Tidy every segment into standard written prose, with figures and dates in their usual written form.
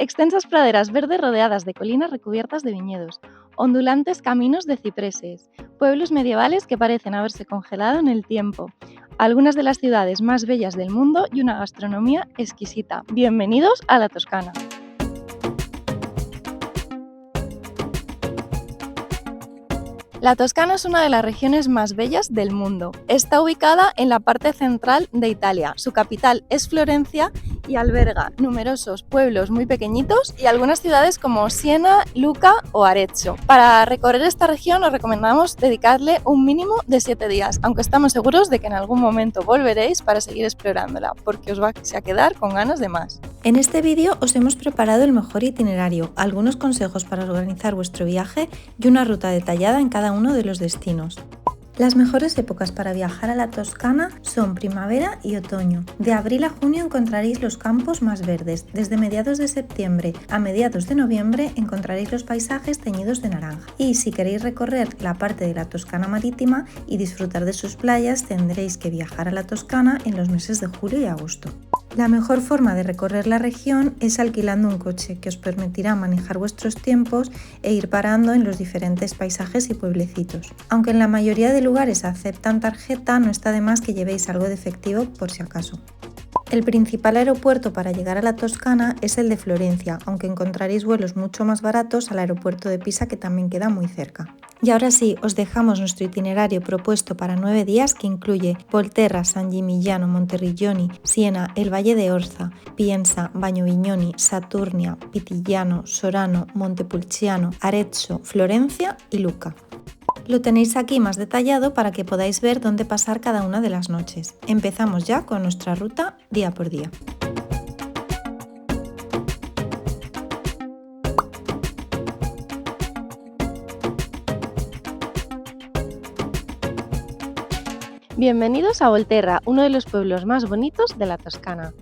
Extensas praderas verdes rodeadas de colinas recubiertas de viñedos, ondulantes caminos de cipreses, pueblos medievales que parecen haberse congelado en el tiempo, algunas de las ciudades más bellas del mundo y una gastronomía exquisita. Bienvenidos a la Toscana. La Toscana es una de las regiones más bellas del mundo. Está ubicada en la parte central de Italia. Su capital es Florencia y alberga numerosos pueblos muy pequeñitos y algunas ciudades como Siena, Lucca o Arezzo. Para recorrer esta región os recomendamos dedicarle un mínimo de 7 días, aunque estamos seguros de que en algún momento volveréis para seguir explorándola, porque os vais a quedar con ganas de más. En este vídeo os hemos preparado el mejor itinerario, algunos consejos para organizar vuestro viaje y una ruta detallada en cada uno de los destinos. Las mejores épocas para viajar a la Toscana son primavera y otoño. De abril a junio encontraréis los campos más verdes. Desde mediados de septiembre a mediados de noviembre encontraréis los paisajes teñidos de naranja. Y si queréis recorrer la parte de la Toscana marítima y disfrutar de sus playas, tendréis que viajar a la Toscana en los meses de julio y agosto. La mejor forma de recorrer la región es alquilando un coche que os permitirá manejar vuestros tiempos e ir parando en los diferentes paisajes y pueblecitos. Aunque en la mayoría de lugares aceptan tarjeta, no está de más que llevéis algo de efectivo por si acaso. El principal aeropuerto para llegar a la Toscana es el de Florencia, aunque encontraréis vuelos mucho más baratos al aeropuerto de Pisa, que también queda muy cerca. Y ahora sí, os dejamos nuestro itinerario propuesto para 9 días, que incluye Volterra, San Gimignano, Monteriggioni, Siena, el Valle de Orza, Pienza, Bagnovignoni, Saturnia, Pitigliano, Sorano, Montepulciano, Arezzo, Florencia y Lucca. Lo tenéis aquí más detallado para que podáis ver dónde pasar cada una de las noches. Empezamos ya con nuestra ruta día por día. Bienvenidos a Volterra, uno de los pueblos más bonitos de la Toscana.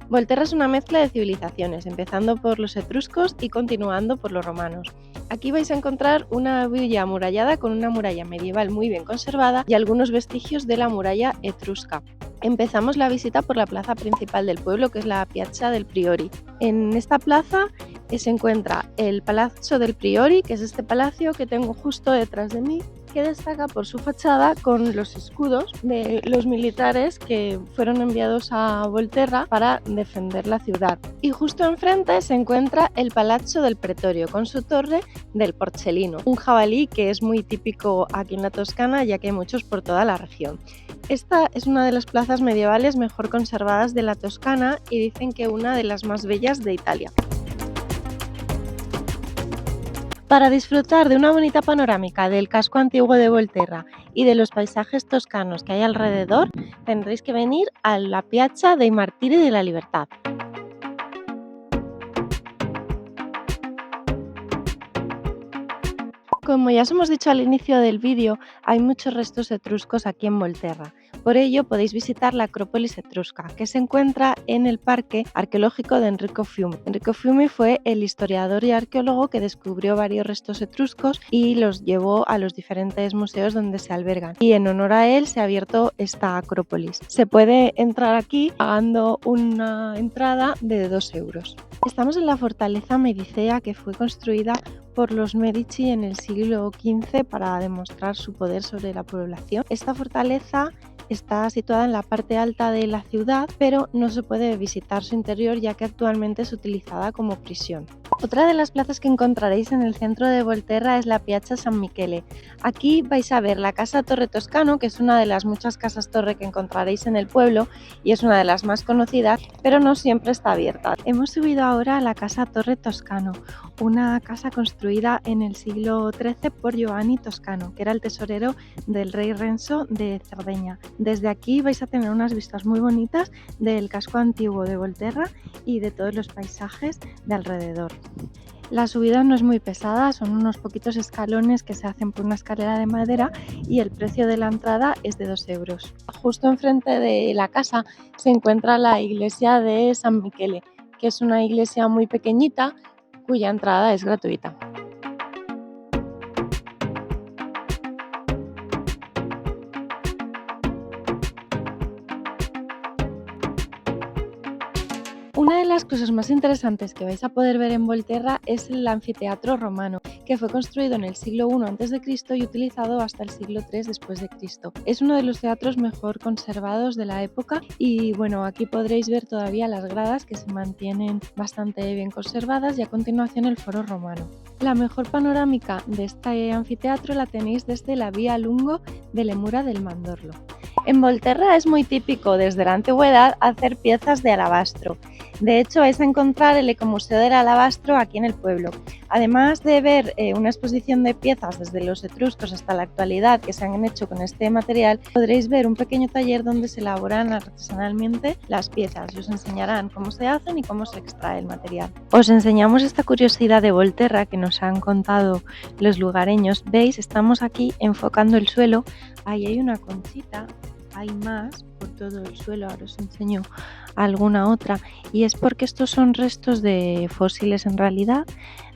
Volterra es una mezcla de civilizaciones, empezando por los etruscos y continuando por los romanos. Aquí vais a encontrar una villa amurallada con una muralla medieval muy bien conservada y algunos vestigios de la muralla etrusca. Empezamos la visita por la plaza principal del pueblo, que es la Piazza del Priori. En esta plaza se encuentra el Palazzo del Priori, que es este palacio que tengo justo detrás de mí, que destaca por su fachada con los escudos de los militares que fueron enviados a Volterra para defender la ciudad. Y justo enfrente se encuentra el Palazzo del Pretorio con su torre del Porcellino, un jabalí que es muy típico aquí en la Toscana, ya que hay muchos por toda la región. Esta es una de las plazas medievales mejor conservadas de la Toscana y dicen que una de las más bellas de Italia. Para disfrutar de una bonita panorámica del casco antiguo de Volterra y de los paisajes toscanos que hay alrededor, tendréis que venir a la Piazza dei Martiri de la Libertad. Como ya os hemos dicho al inicio del vídeo, hay muchos restos etruscos aquí en Volterra. Por ello podéis visitar la Acrópolis etrusca, que se encuentra en el Parque Arqueológico de Enrico Fiumi. Enrico Fiumi fue el historiador y arqueólogo que descubrió varios restos etruscos y los llevó a los diferentes museos donde se albergan. Y en honor a él se ha abierto esta Acrópolis. Se puede entrar aquí pagando una entrada de 2 euros. Estamos en la fortaleza Medicea, que fue construida por los Medici en el siglo XV para demostrar su poder sobre la población. Esta fortaleza está situada en la parte alta de la ciudad, pero no se puede visitar su interior ya que actualmente es utilizada como prisión. Otra de las plazas que encontraréis en el centro de Volterra es la Piazza San Michele. Aquí vais a ver la Casa Torre Toscano, que es una de las muchas casas torre que encontraréis en el pueblo y es una de las más conocidas, pero no siempre está abierta. Hemos subido ahora a la Casa Torre Toscano, una casa construida en el siglo XIII por Giovanni Toscano, que era el tesorero del rey Renzo de Cerdeña. Desde aquí vais a tener unas vistas muy bonitas del casco antiguo de Volterra y de todos los paisajes de alrededor. La subida no es muy pesada, son unos poquitos escalones que se hacen por una escalera de madera y el precio de la entrada es de 2 euros. Justo enfrente de la casa se encuentra la iglesia de San Michele, que es una iglesia muy pequeñita cuya entrada es gratuita. Una de las cosas más interesantes que vais a poder ver en Volterra es el anfiteatro romano, que fue construido en el siglo I a.C. y utilizado hasta el siglo III después de Cristo. Es uno de los teatros mejor conservados de la época y bueno, aquí podréis ver todavía las gradas que se mantienen bastante bien conservadas y a continuación el foro romano. La mejor panorámica de este anfiteatro la tenéis desde la Vía Lungo de Lemura del Mandorlo. En Volterra es muy típico desde la antigüedad hacer piezas de alabastro. De hecho, vais a encontrar el Ecomuseo del Alabastro aquí en el pueblo. Además de ver una exposición de piezas desde los etruscos hasta la actualidad que se han hecho con este material, podréis ver un pequeño taller donde se elaboran artesanalmente las piezas y os enseñarán cómo se hacen y cómo se extrae el material. Os enseñamos esta curiosidad de Volterra que nos han contado los lugareños. Veis, estamos aquí enfocando el suelo. Ahí hay una conchita. Hay más por todo el suelo, ahora os enseño alguna otra, y es porque estos son restos de fósiles en realidad,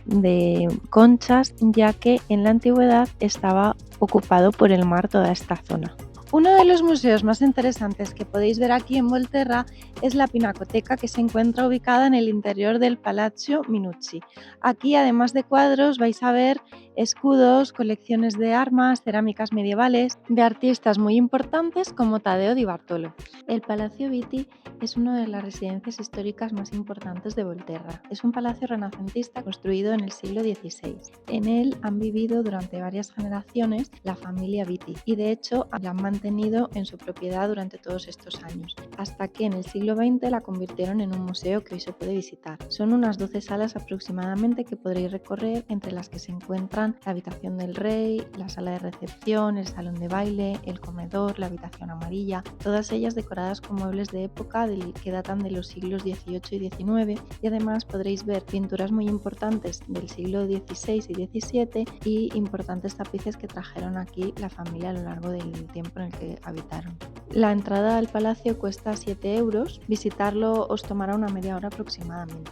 de conchas, ya que en la antigüedad estaba ocupado por el mar toda esta zona. Uno de los museos más interesantes que podéis ver aquí en Volterra es la Pinacoteca, que se encuentra ubicada en el interior del Palazzo Minucci. Aquí, además de cuadros, vais a ver escudos, colecciones de armas, cerámicas medievales de artistas muy importantes como Taddeo di Bartolo. El Palacio Viti es una de las residencias históricas más importantes de Volterra. Es un palacio renacentista construido en el siglo XVI. En él han vivido durante varias generaciones la familia Viti y de hecho la han mantenido en su propiedad durante todos estos años, hasta que en el siglo XX la convirtieron en un museo que hoy se puede visitar. Son unas 12 salas aproximadamente que podréis recorrer, entre las que se encuentran la habitación del rey, la sala de recepción, el salón de baile, el comedor, la habitación amarilla, todas ellas decoradas con muebles de época que datan de los siglos XVIII y XIX, y además podréis ver pinturas muy importantes del siglo XVI y XVII y importantes tapices que trajeron aquí la familia a lo largo del tiempo en el que habitaron. La entrada al palacio cuesta 7 euros, visitarlo os tomará una media hora aproximadamente.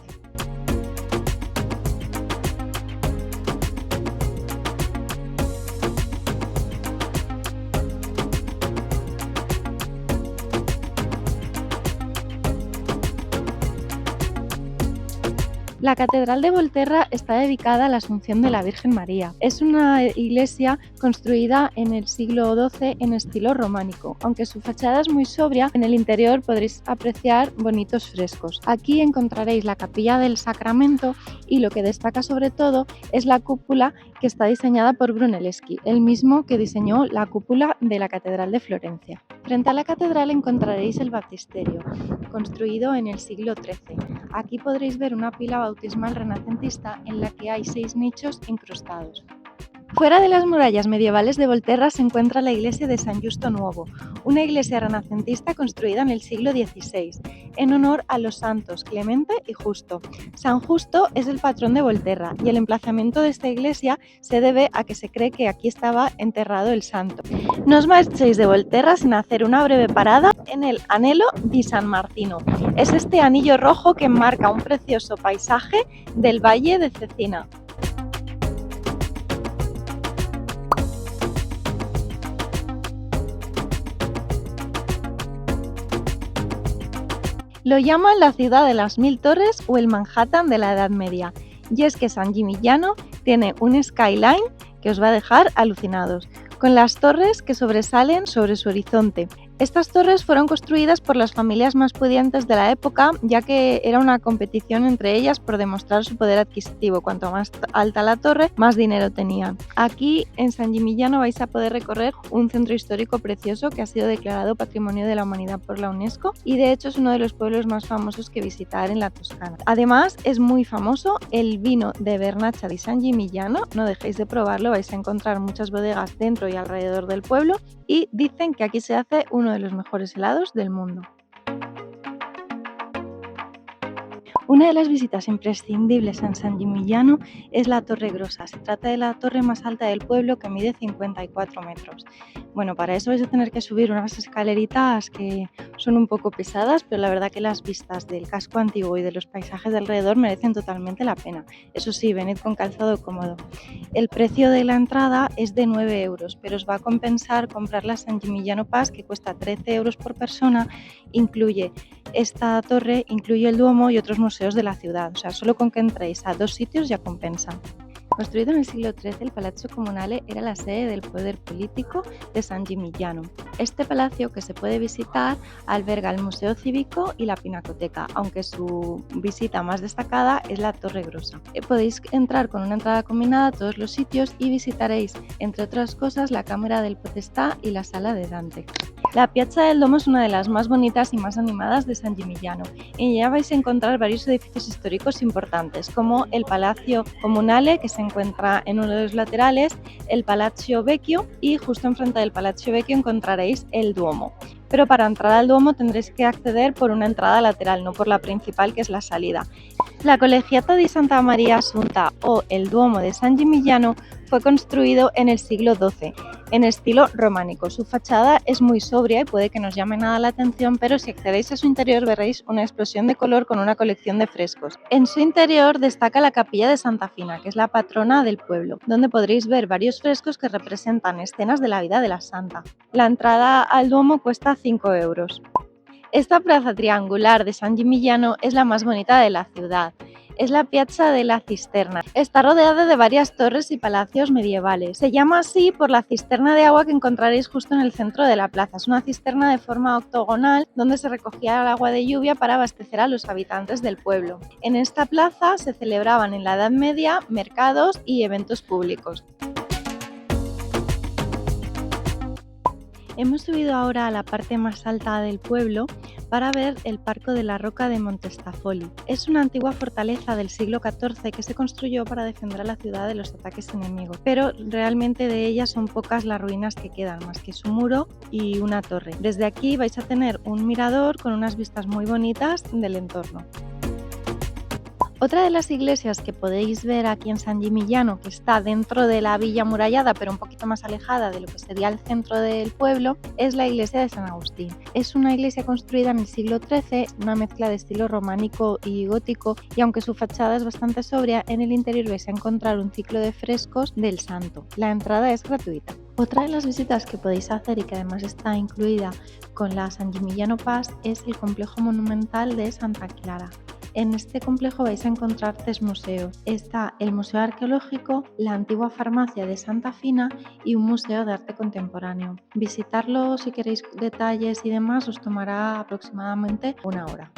La Catedral de Volterra está dedicada a la Asunción de la Virgen María. Es una iglesia construida en el siglo XII en estilo románico. Aunque su fachada es muy sobria, en el interior podréis apreciar bonitos frescos. Aquí encontraréis la capilla del Sacramento y lo que destaca sobre todo es la cúpula, que está diseñada por Brunelleschi, el mismo que diseñó la cúpula de la Catedral de Florencia. Frente a la catedral encontraréis el baptisterio, construido en el siglo XIII. Aquí podréis ver una pila bautismal renacentista en la que hay 6 nichos incrustados. Fuera de las murallas medievales de Volterra se encuentra la iglesia de San Justo Nuovo, una iglesia renacentista construida en el siglo XVI, en honor a los santos Clemente y Justo. San Justo es el patrón de Volterra y el emplazamiento de esta iglesia se debe a que se cree que aquí estaba enterrado el santo. No os marchéis de Volterra sin hacer una breve parada en el Anello di San Martino. Es este anillo rojo que enmarca un precioso paisaje del Valle de Cecina. Lo llaman la ciudad de las 1000 torres o el Manhattan de la Edad Media, y es que San Gimignano tiene un skyline que os va a dejar alucinados, con las torres que sobresalen sobre su horizonte. Estas torres fueron construidas por las familias más pudientes de la época, ya que era una competición entre ellas por demostrar su poder adquisitivo. Cuanto más alta la torre, más dinero tenían. Aquí en San Gimignano vais a poder recorrer un centro histórico precioso que ha sido declarado Patrimonio de la Humanidad por la UNESCO y de hecho es uno de los pueblos más famosos que visitar en la Toscana. Además es muy famoso el vino de Vernaccia di San Gimignano, no dejéis de probarlo, vais a encontrar muchas bodegas dentro y alrededor del pueblo y dicen que aquí se hace uno de los mejores helados del mundo. Una de las visitas imprescindibles en San Gimignano es la Torre Grossa. Se trata de la torre más alta del pueblo que mide 54 metros. Bueno, para eso vais a tener que subir unas escaleritas que son un poco pesadas, pero la verdad que las vistas del casco antiguo y de los paisajes de alrededor merecen totalmente la pena. Eso sí, venid con calzado cómodo. El precio de la entrada es de 9 euros, pero os va a compensar comprar la San Gimignano Pass, que cuesta 13 euros por persona. Incluye esta torre, incluye el Duomo y otros museos museos de la ciudad, o sea, solo con que entréis a 2 sitios ya compensa. Construido en el siglo XIII, el Palazzo Comunale era la sede del poder político de San Gimignano. Este palacio, que se puede visitar, alberga el Museo Cívico y la Pinacoteca, aunque su visita más destacada es la Torre Grossa. Podéis entrar con una entrada combinada a todos los sitios y visitaréis, entre otras cosas, la Cámara del Podestà y la Sala de Dante. La Piazza del Duomo es una de las más bonitas y más animadas de San Gimignano. En ella vais a encontrar varios edificios históricos importantes, como el Palacio Comunale, que se encuentra en uno de los laterales, el Palazzo Vecchio, y justo enfrente del Palazzo Vecchio encontraréis el Duomo. Pero para entrar al Duomo tendréis que acceder por una entrada lateral, no por la principal, que es la salida. La Collegiata di Santa Maria Assunta, o el Duomo de San Gimignano, fue construido en el siglo XII, en estilo románico. Su fachada es muy sobria y puede que no os llame nada la atención, pero si accedéis a su interior veréis una explosión de color con una colección de frescos. En su interior destaca la capilla de Santa Fina, que es la patrona del pueblo, donde podréis ver varios frescos que representan escenas de la vida de la santa. La entrada al Duomo cuesta 5 euros. Esta plaza triangular de San Gimignano es la más bonita de la ciudad. Es la Piazza della Cisterna. Está rodeada de varias torres y palacios medievales. Se llama así por la cisterna de agua que encontraréis justo en el centro de la plaza. Es una cisterna de forma octogonal donde se recogía el agua de lluvia para abastecer a los habitantes del pueblo. En esta plaza se celebraban en la Edad Media mercados y eventos públicos. Hemos subido ahora a la parte más alta del pueblo para ver el Parco de la Roca de Montestafoli. Es una antigua fortaleza del siglo XIV que se construyó para defender a la ciudad de los ataques enemigos, pero realmente de ella son pocas las ruinas que quedan, más que su muro y una torre. Desde aquí vais a tener un mirador con unas vistas muy bonitas del entorno. Otra de las iglesias que podéis ver aquí en San Gimignano, que está dentro de la villa amurallada pero un poquito más alejada de lo que sería el centro del pueblo, es la iglesia de San Agustín. Es una iglesia construida en el siglo XIII, una mezcla de estilo románico y gótico, y aunque su fachada es bastante sobria, en el interior vais a encontrar un ciclo de frescos del santo. La entrada es gratuita. Otra de las visitas que podéis hacer y que además está incluida con la San Gimignano Pass es el complejo monumental de Santa Clara. En este complejo vais a encontrar 3 museos. Está el Museo Arqueológico, la antigua farmacia de Santa Fina y un museo de arte contemporáneo. Visitarlo, si queréis detalles y demás, os tomará aproximadamente 1 hora.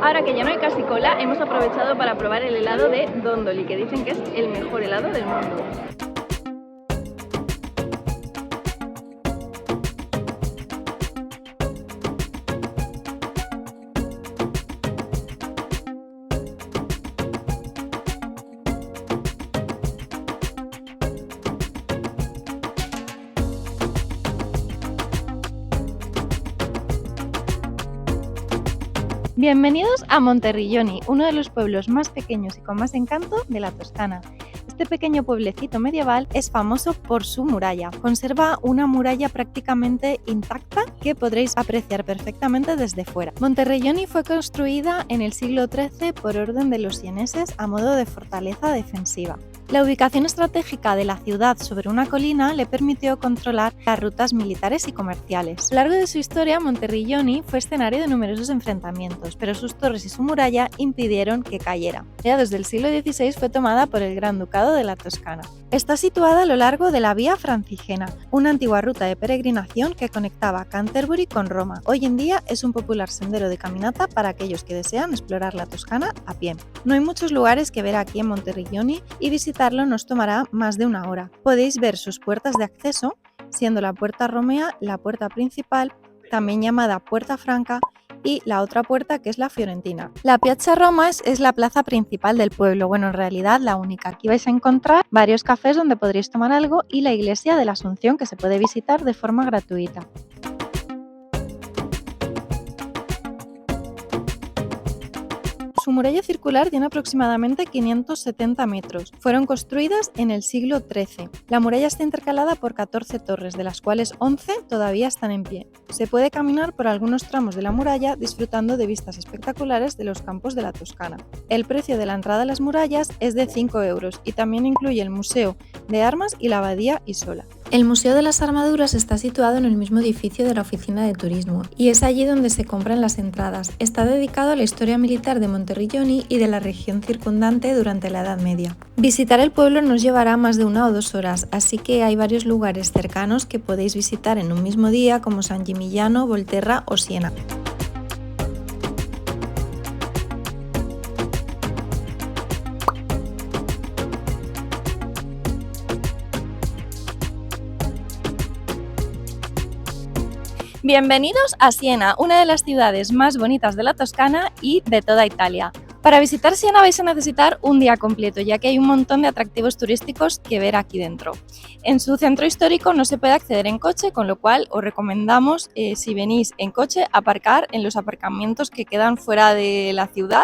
Ahora que ya no hay casi cola, hemos aprovechado para probar el helado de Dondoli, que dicen que es el mejor helado del mundo. Bienvenidos a Monteriggioni, uno de los pueblos más pequeños y con más encanto de la Toscana. Este pequeño pueblecito medieval es famoso por su muralla. Conserva una muralla prácticamente intacta que podréis apreciar perfectamente desde fuera. Monteriggioni fue construida en el siglo XIII por orden de los sieneses a modo de fortaleza defensiva. La ubicación estratégica de la ciudad sobre una colina le permitió controlar las rutas militares y comerciales. A lo largo de su historia, Monteriggioni fue escenario de numerosos enfrentamientos, pero sus torres y su muralla impidieron que cayera. Ya desde el siglo XVI fue tomada por el Gran Ducado de la Toscana. Está situada a lo largo de la Vía Francigena, una antigua ruta de peregrinación que conectaba Canterbury con Roma. Hoy en día es un popular sendero de caminata para aquellos que desean explorar la Toscana a pie. No hay muchos lugares que ver aquí en Monteriggioni y visitarlo nos tomará más de 1 hora. Podéis ver sus puertas de acceso, siendo la Puerta Romea la puerta principal, también llamada Puerta Franca, y la otra puerta, que es la Fiorentina. La Piazza Roma es la plaza principal del pueblo, bueno, en realidad la única. Aquí vais a encontrar varios cafés donde podréis tomar algo y la iglesia de la Asunción, que se puede visitar de forma gratuita. Su muralla circular tiene aproximadamente 570 metros. Fueron construidas en el siglo XIII. La muralla está intercalada por 14 torres, de las cuales 11 todavía están en pie. Se puede caminar por algunos tramos de la muralla disfrutando de vistas espectaculares de los campos de la Toscana. El precio de la entrada a las murallas es de 5 euros y también incluye el Museo de Armas y la Abadía Isola. El Museo de las Armaduras está situado en el mismo edificio de la Oficina de Turismo y es allí donde se compran las entradas. Está dedicado a la historia militar de Monterrilloni y de la región circundante durante la Edad Media. Visitar el pueblo nos llevará más de 1 o 2 horas, así que hay varios lugares cercanos que podéis visitar en un mismo día como San Gimignano, Volterra o Siena. Bienvenidos a Siena, una de las ciudades más bonitas de la Toscana y de toda Italia. Para visitar Siena vais a necesitar un día completo, ya que hay un montón de atractivos turísticos que ver aquí dentro. En su centro histórico no se puede acceder en coche, con lo cual os recomendamos, si venís en coche, aparcar en los aparcamientos que quedan fuera de la ciudad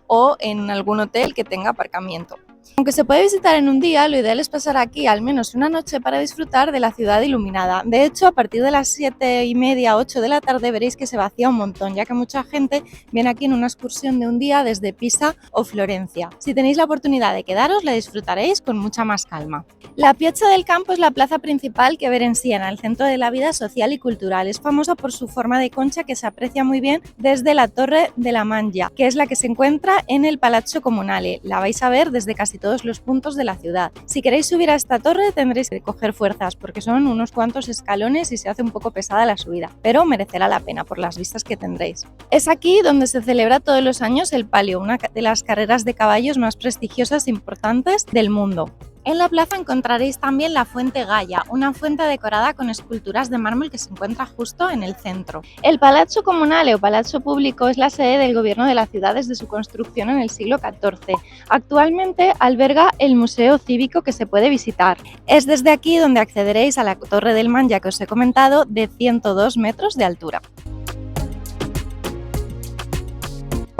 o en algún hotel que tenga aparcamiento. Aunque se puede visitar en un día, lo ideal es pasar aquí al menos una noche para disfrutar de la ciudad iluminada. De hecho, a partir de las 7:30, 8 de la tarde veréis que se vacía un montón, ya que mucha gente viene aquí en una excursión de un día desde Pisa o Florencia. Si tenéis la oportunidad de quedaros, la disfrutaréis con mucha más calma. La Piazza del Campo es la plaza principal que ver en Siena, el centro de la vida social y cultural. Es famosa por su forma de concha que se aprecia muy bien desde la Torre de la Mangia, que es la que se encuentra en el Palazzo Comunale. La vais a ver desde casi todos los puntos de la ciudad. Si queréis subir a esta torre tendréis que coger fuerzas porque son unos cuantos escalones y se hace un poco pesada la subida, pero merecerá la pena por las vistas que tendréis. Es aquí donde se celebra todos los años el Palio, una de las carreras de caballos más prestigiosas e importantes del mundo. En la plaza encontraréis también la Fuente Gaia, una fuente decorada con esculturas de mármol que se encuentra justo en el centro. El Palazzo Comunale o Palazzo Público es la sede del gobierno de la ciudad desde su construcción en el siglo XIV. Actualmente alberga el Museo Cívico que se puede visitar. Es desde aquí donde accederéis a la Torre del Mangia que os he comentado, de 102 metros de altura.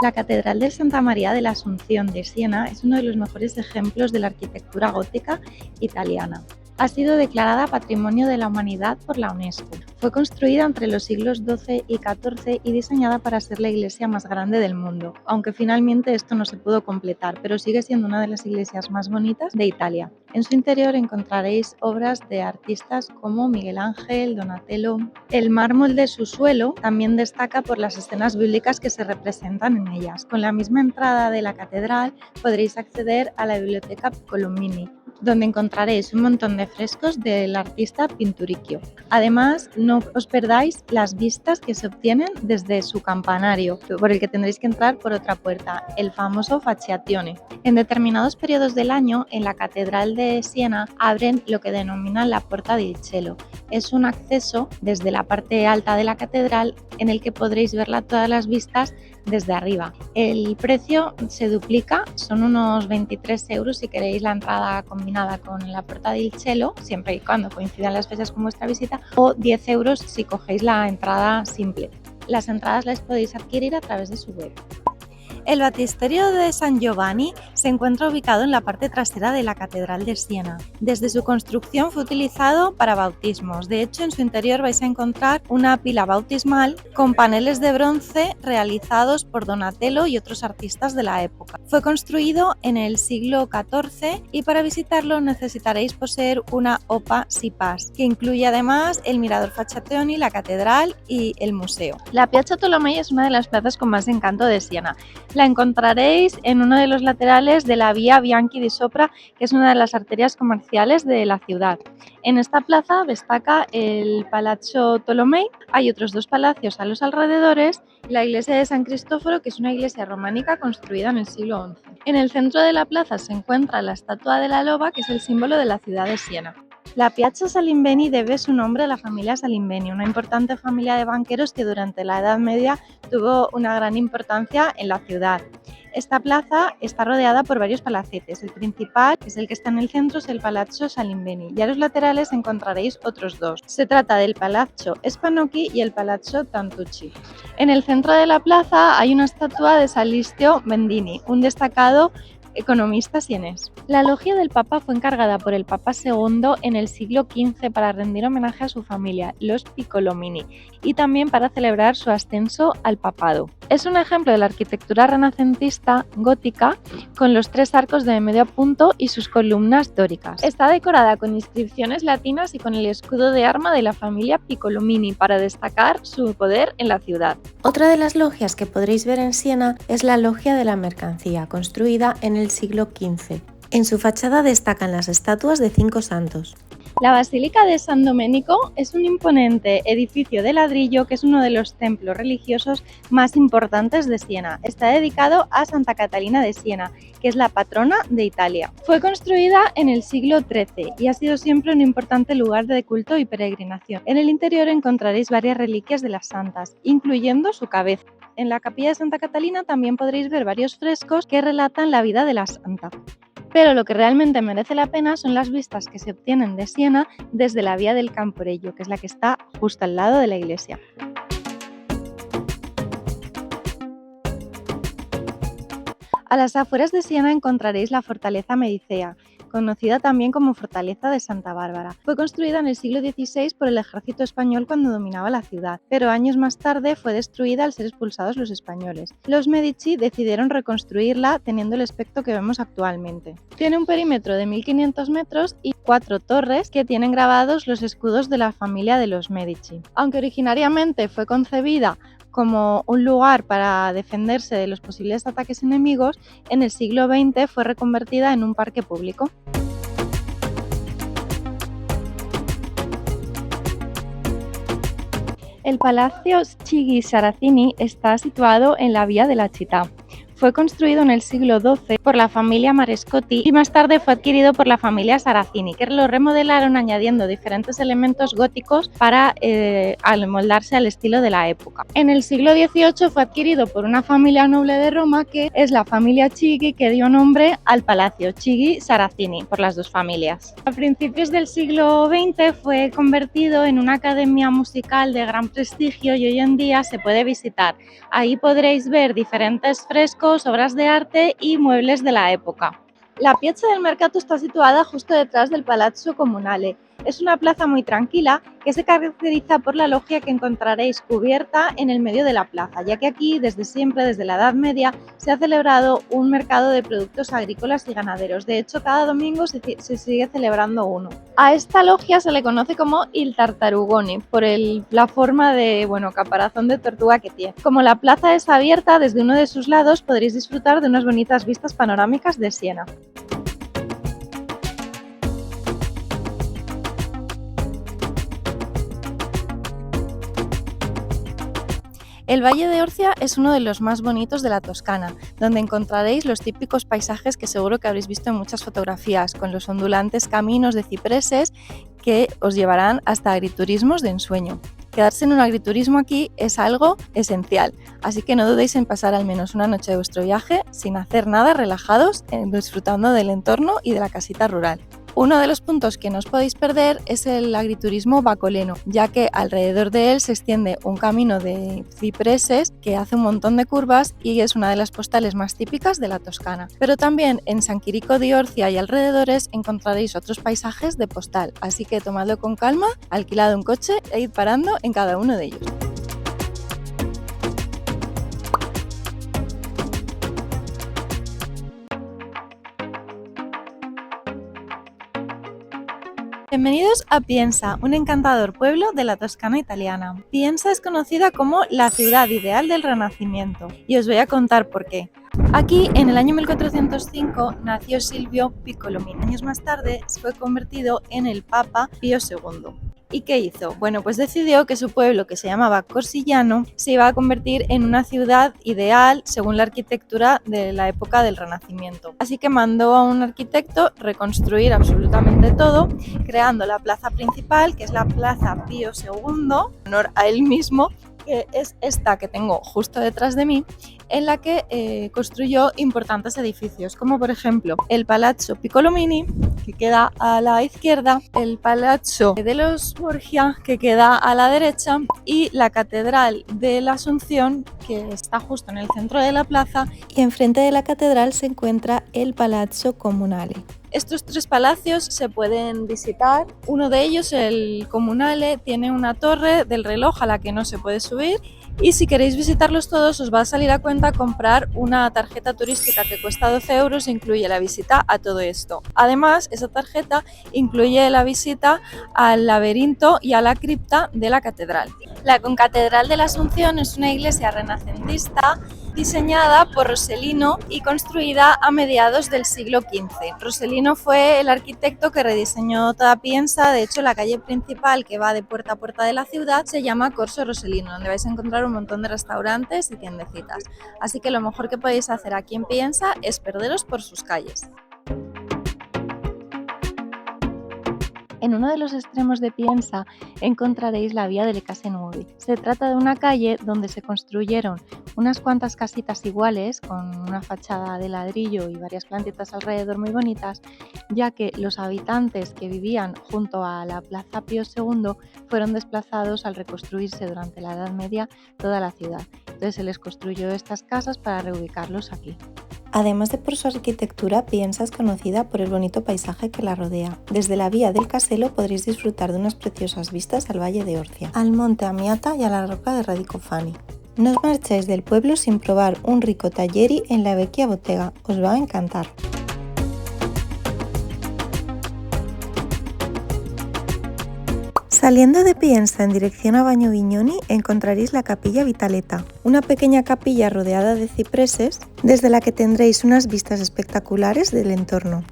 La Catedral de Santa María de la Asunción de Siena es uno de los mejores ejemplos de la arquitectura gótica italiana. Ha sido declarada Patrimonio de la Humanidad por la UNESCO. Fue construida entre los siglos XII y XIV y diseñada para ser la iglesia más grande del mundo, aunque finalmente esto no se pudo completar, pero sigue siendo una de las iglesias más bonitas de Italia. En su interior encontraréis obras de artistas como Miguel Ángel, Donatello. El mármol de su suelo también destaca por las escenas bíblicas que se representan en ellas. Con la misma entrada de la catedral podréis acceder a la Biblioteca Piccolomini, donde encontraréis un montón de frescos del artista Pinturicchio. Además, no os perdáis las vistas que se obtienen desde su campanario, por el que tendréis que entrar por otra puerta, el famoso Facciatione. En determinados periodos del año, en la Catedral de Siena abren lo que denominan la Porta del Cielo. Es un acceso desde la parte alta de la catedral en el que podréis verla todas las vistas desde arriba. El precio se duplica, son unos 23 euros si queréis la entrada combinada con la Porta del Cielo, siempre y cuando coincidan las fechas con vuestra visita, o 10 euros si cogéis la entrada simple. Las entradas las podéis adquirir a través de su web. El baptisterio de San Giovanni se encuentra ubicado en la parte trasera de la Catedral de Siena. Desde su construcción fue utilizado para bautismos. De hecho, en su interior vais a encontrar una pila bautismal con paneles de bronce realizados por Donatello y otros artistas de la época. Fue construido en el siglo XIV y para visitarlo necesitaréis poseer una OPA SIPAS, que incluye además el mirador Facciationi, la catedral y el museo. La Piazza Tolomei es una de las plazas con más encanto de Siena. La encontraréis en uno de los laterales de la Via Bianchi di Sopra, que es una de las arterias comerciales de la ciudad. En esta plaza destaca el Palazzo Tolomei, hay otros 2 palacios a los alrededores y la iglesia de San Cristóforo, que es una iglesia románica construida en el siglo XI. En el centro de la plaza se encuentra la estatua de la loba, que es el símbolo de la ciudad de Siena. La Piazza Salimbeni debe su nombre a la familia Salimbeni, una importante familia de banqueros que durante la Edad Media tuvo una gran importancia en la ciudad. Esta plaza está rodeada por varios palacetes. El principal, que es el que está en el centro, es el Palazzo Salimbeni y a los laterales encontraréis otros 2. Se trata del Palazzo Spanocchi y el Palazzo Tantucci. En el centro de la plaza hay una estatua de Salistio Bendini, un destacado economista sienés. La logia del Papa fue encargada por el Papa II en el siglo XV para rendir homenaje a su familia, los Piccolomini, y también para celebrar su ascenso al papado. Es un ejemplo de la arquitectura renacentista gótica con los 3 arcos de medio punto y sus columnas dóricas. Está decorada con inscripciones latinas y con el escudo de arma de la familia Piccolomini para destacar su poder en la ciudad. Otra de las logias que podréis ver en Siena es la Logia de la Mercancía, construida en el siglo XV. En su fachada destacan las estatuas de 5 santos. La Basílica de San Domenico es un imponente edificio de ladrillo que es uno de los templos religiosos más importantes de Siena. Está dedicado a Santa Catalina de Siena, que es la patrona de Italia. Fue construida en el siglo XIII y ha sido siempre un importante lugar de culto y peregrinación. En el interior encontraréis varias reliquias de las santas, incluyendo su cabeza. En la capilla de Santa Catalina también podréis ver varios frescos que relatan la vida de la santa. Pero lo que realmente merece la pena son las vistas que se obtienen de Siena desde la Vía del Camporello, que es la que está justo al lado de la iglesia. A las afueras de Siena encontraréis la Fortaleza Medicea, conocida también como Fortaleza de Santa Bárbara. Fue construida en el siglo XVI por el ejército español cuando dominaba la ciudad, pero años más tarde fue destruida al ser expulsados los españoles. Los Medici decidieron reconstruirla teniendo el aspecto que vemos actualmente. Tiene un perímetro de 1500 metros y 4 torres que tienen grabados los escudos de la familia de los Medici. Aunque originariamente fue concebida como un lugar para defenderse de los posibles ataques enemigos, en el siglo XX fue reconvertida en un parque público. El Palacio Chigi-Saracini está situado en la Vía de la Città. Fue construido en el siglo XII por la familia Marescotti y más tarde fue adquirido por la familia Saracini, que lo remodelaron añadiendo diferentes elementos góticos para moldarse al estilo de la época. En el siglo XVIII fue adquirido por una familia noble de Roma, que es la familia Chigi, que dio nombre al palacio Chigi-Saracini, por las dos familias. A principios del siglo XX fue convertido en una academia musical de gran prestigio y hoy en día se puede visitar. Ahí podréis ver diferentes frescos, obras de arte y muebles de la época. La Piazza del Mercato está situada justo detrás del Palazzo Comunale. Es una plaza muy tranquila que se caracteriza por la loggia que encontraréis cubierta en el medio de la plaza, ya que aquí desde siempre, desde la Edad Media, se ha celebrado un mercado de productos agrícolas y ganaderos. De hecho, cada domingo se sigue celebrando uno. A esta logia se le conoce como Il Tartarugone por la forma de caparazón de tortuga que tiene. Como la plaza es abierta, desde uno de sus lados podréis disfrutar de unas bonitas vistas panorámicas de Siena. El Valle de Orcia es uno de los más bonitos de la Toscana, donde encontraréis los típicos paisajes que seguro que habréis visto en muchas fotografías, con los ondulantes caminos de cipreses que os llevarán hasta agriturismos de ensueño. Quedarse en un agriturismo aquí es algo esencial, así que no dudéis en pasar al menos una noche de vuestro viaje sin hacer nada, relajados, disfrutando del entorno y de la casita rural. Uno de los puntos que no os podéis perder es el agriturismo bacoleno, ya que alrededor de él se extiende un camino de cipreses que hace un montón de curvas y es una de las postales más típicas de la Toscana. Pero también en San Quirico di Orcia y alrededores encontraréis otros paisajes de postal, así que tomadlo con calma, alquilad un coche e id parando en cada uno de ellos. Bienvenidos a Pienza, un encantador pueblo de la Toscana italiana. Pienza es conocida como la ciudad ideal del Renacimiento y os voy a contar por qué. Aquí, en el año 1405, nació Silvio Piccolomini. Años más tarde fue convertido en el Papa Pío II. ¿Y qué hizo? Bueno, pues decidió que su pueblo, que se llamaba Corsigliano, se iba a convertir en una ciudad ideal según la arquitectura de la época del Renacimiento. Así que mandó a un arquitecto reconstruir absolutamente todo, creando la plaza principal, que es la Plaza Pío II, en honor a él mismo, que es esta que tengo justo detrás de mí, en la que construyó importantes edificios, como por ejemplo el Palazzo Piccolomini, que queda a la izquierda, el Palazzo de los Borgia, que queda a la derecha, y la Catedral de la Asunción, que está justo en el centro de la plaza, y enfrente de la catedral se encuentra el Palazzo Comunale. Estos 3 palacios se pueden visitar. Uno de ellos, el Comunale, tiene una torre del reloj a la que no se puede subir, y si queréis visitarlos todos os va a salir a cuenta comprar una tarjeta turística que cuesta 12 euros e incluye la visita a todo esto. Además, esa tarjeta incluye la visita al laberinto y a la cripta de la catedral. La Concatedral de la Asunción es una iglesia renacentista diseñada por Rossellino y construida a mediados del siglo XV. Rossellino fue el arquitecto que rediseñó toda Piensa. De hecho, la calle principal que va de puerta a puerta de la ciudad se llama Corso Rossellino, donde vais a encontrar un montón de restaurantes y tiendecitas. Así que lo mejor que podéis hacer aquí en Piensa es perderos por sus calles. En uno de los extremos de Piensa encontraréis la Vía delle Case Nuove. Se trata de una calle donde se construyeron unas cuantas casitas iguales con una fachada de ladrillo y varias plantitas alrededor muy bonitas, ya que los habitantes que vivían junto a la Plaza Pío II fueron desplazados al reconstruirse durante la Edad Media toda la ciudad. Entonces se les construyó estas casas para reubicarlos aquí. Además de por su arquitectura, Piensa es conocida por el bonito paisaje que la rodea. Desde la Vía del Casello podréis disfrutar de unas preciosas vistas al Valle de Orcia, al Monte Amiata y a la roca de Radicofani. No os marchéis del pueblo sin probar un rico taglieri en la Vecchia Bottega, os va a encantar. Saliendo de Piensa en dirección a Bagno Vignoni encontraréis la Capilla Vitaletta, una pequeña capilla rodeada de cipreses desde la que tendréis unas vistas espectaculares del entorno.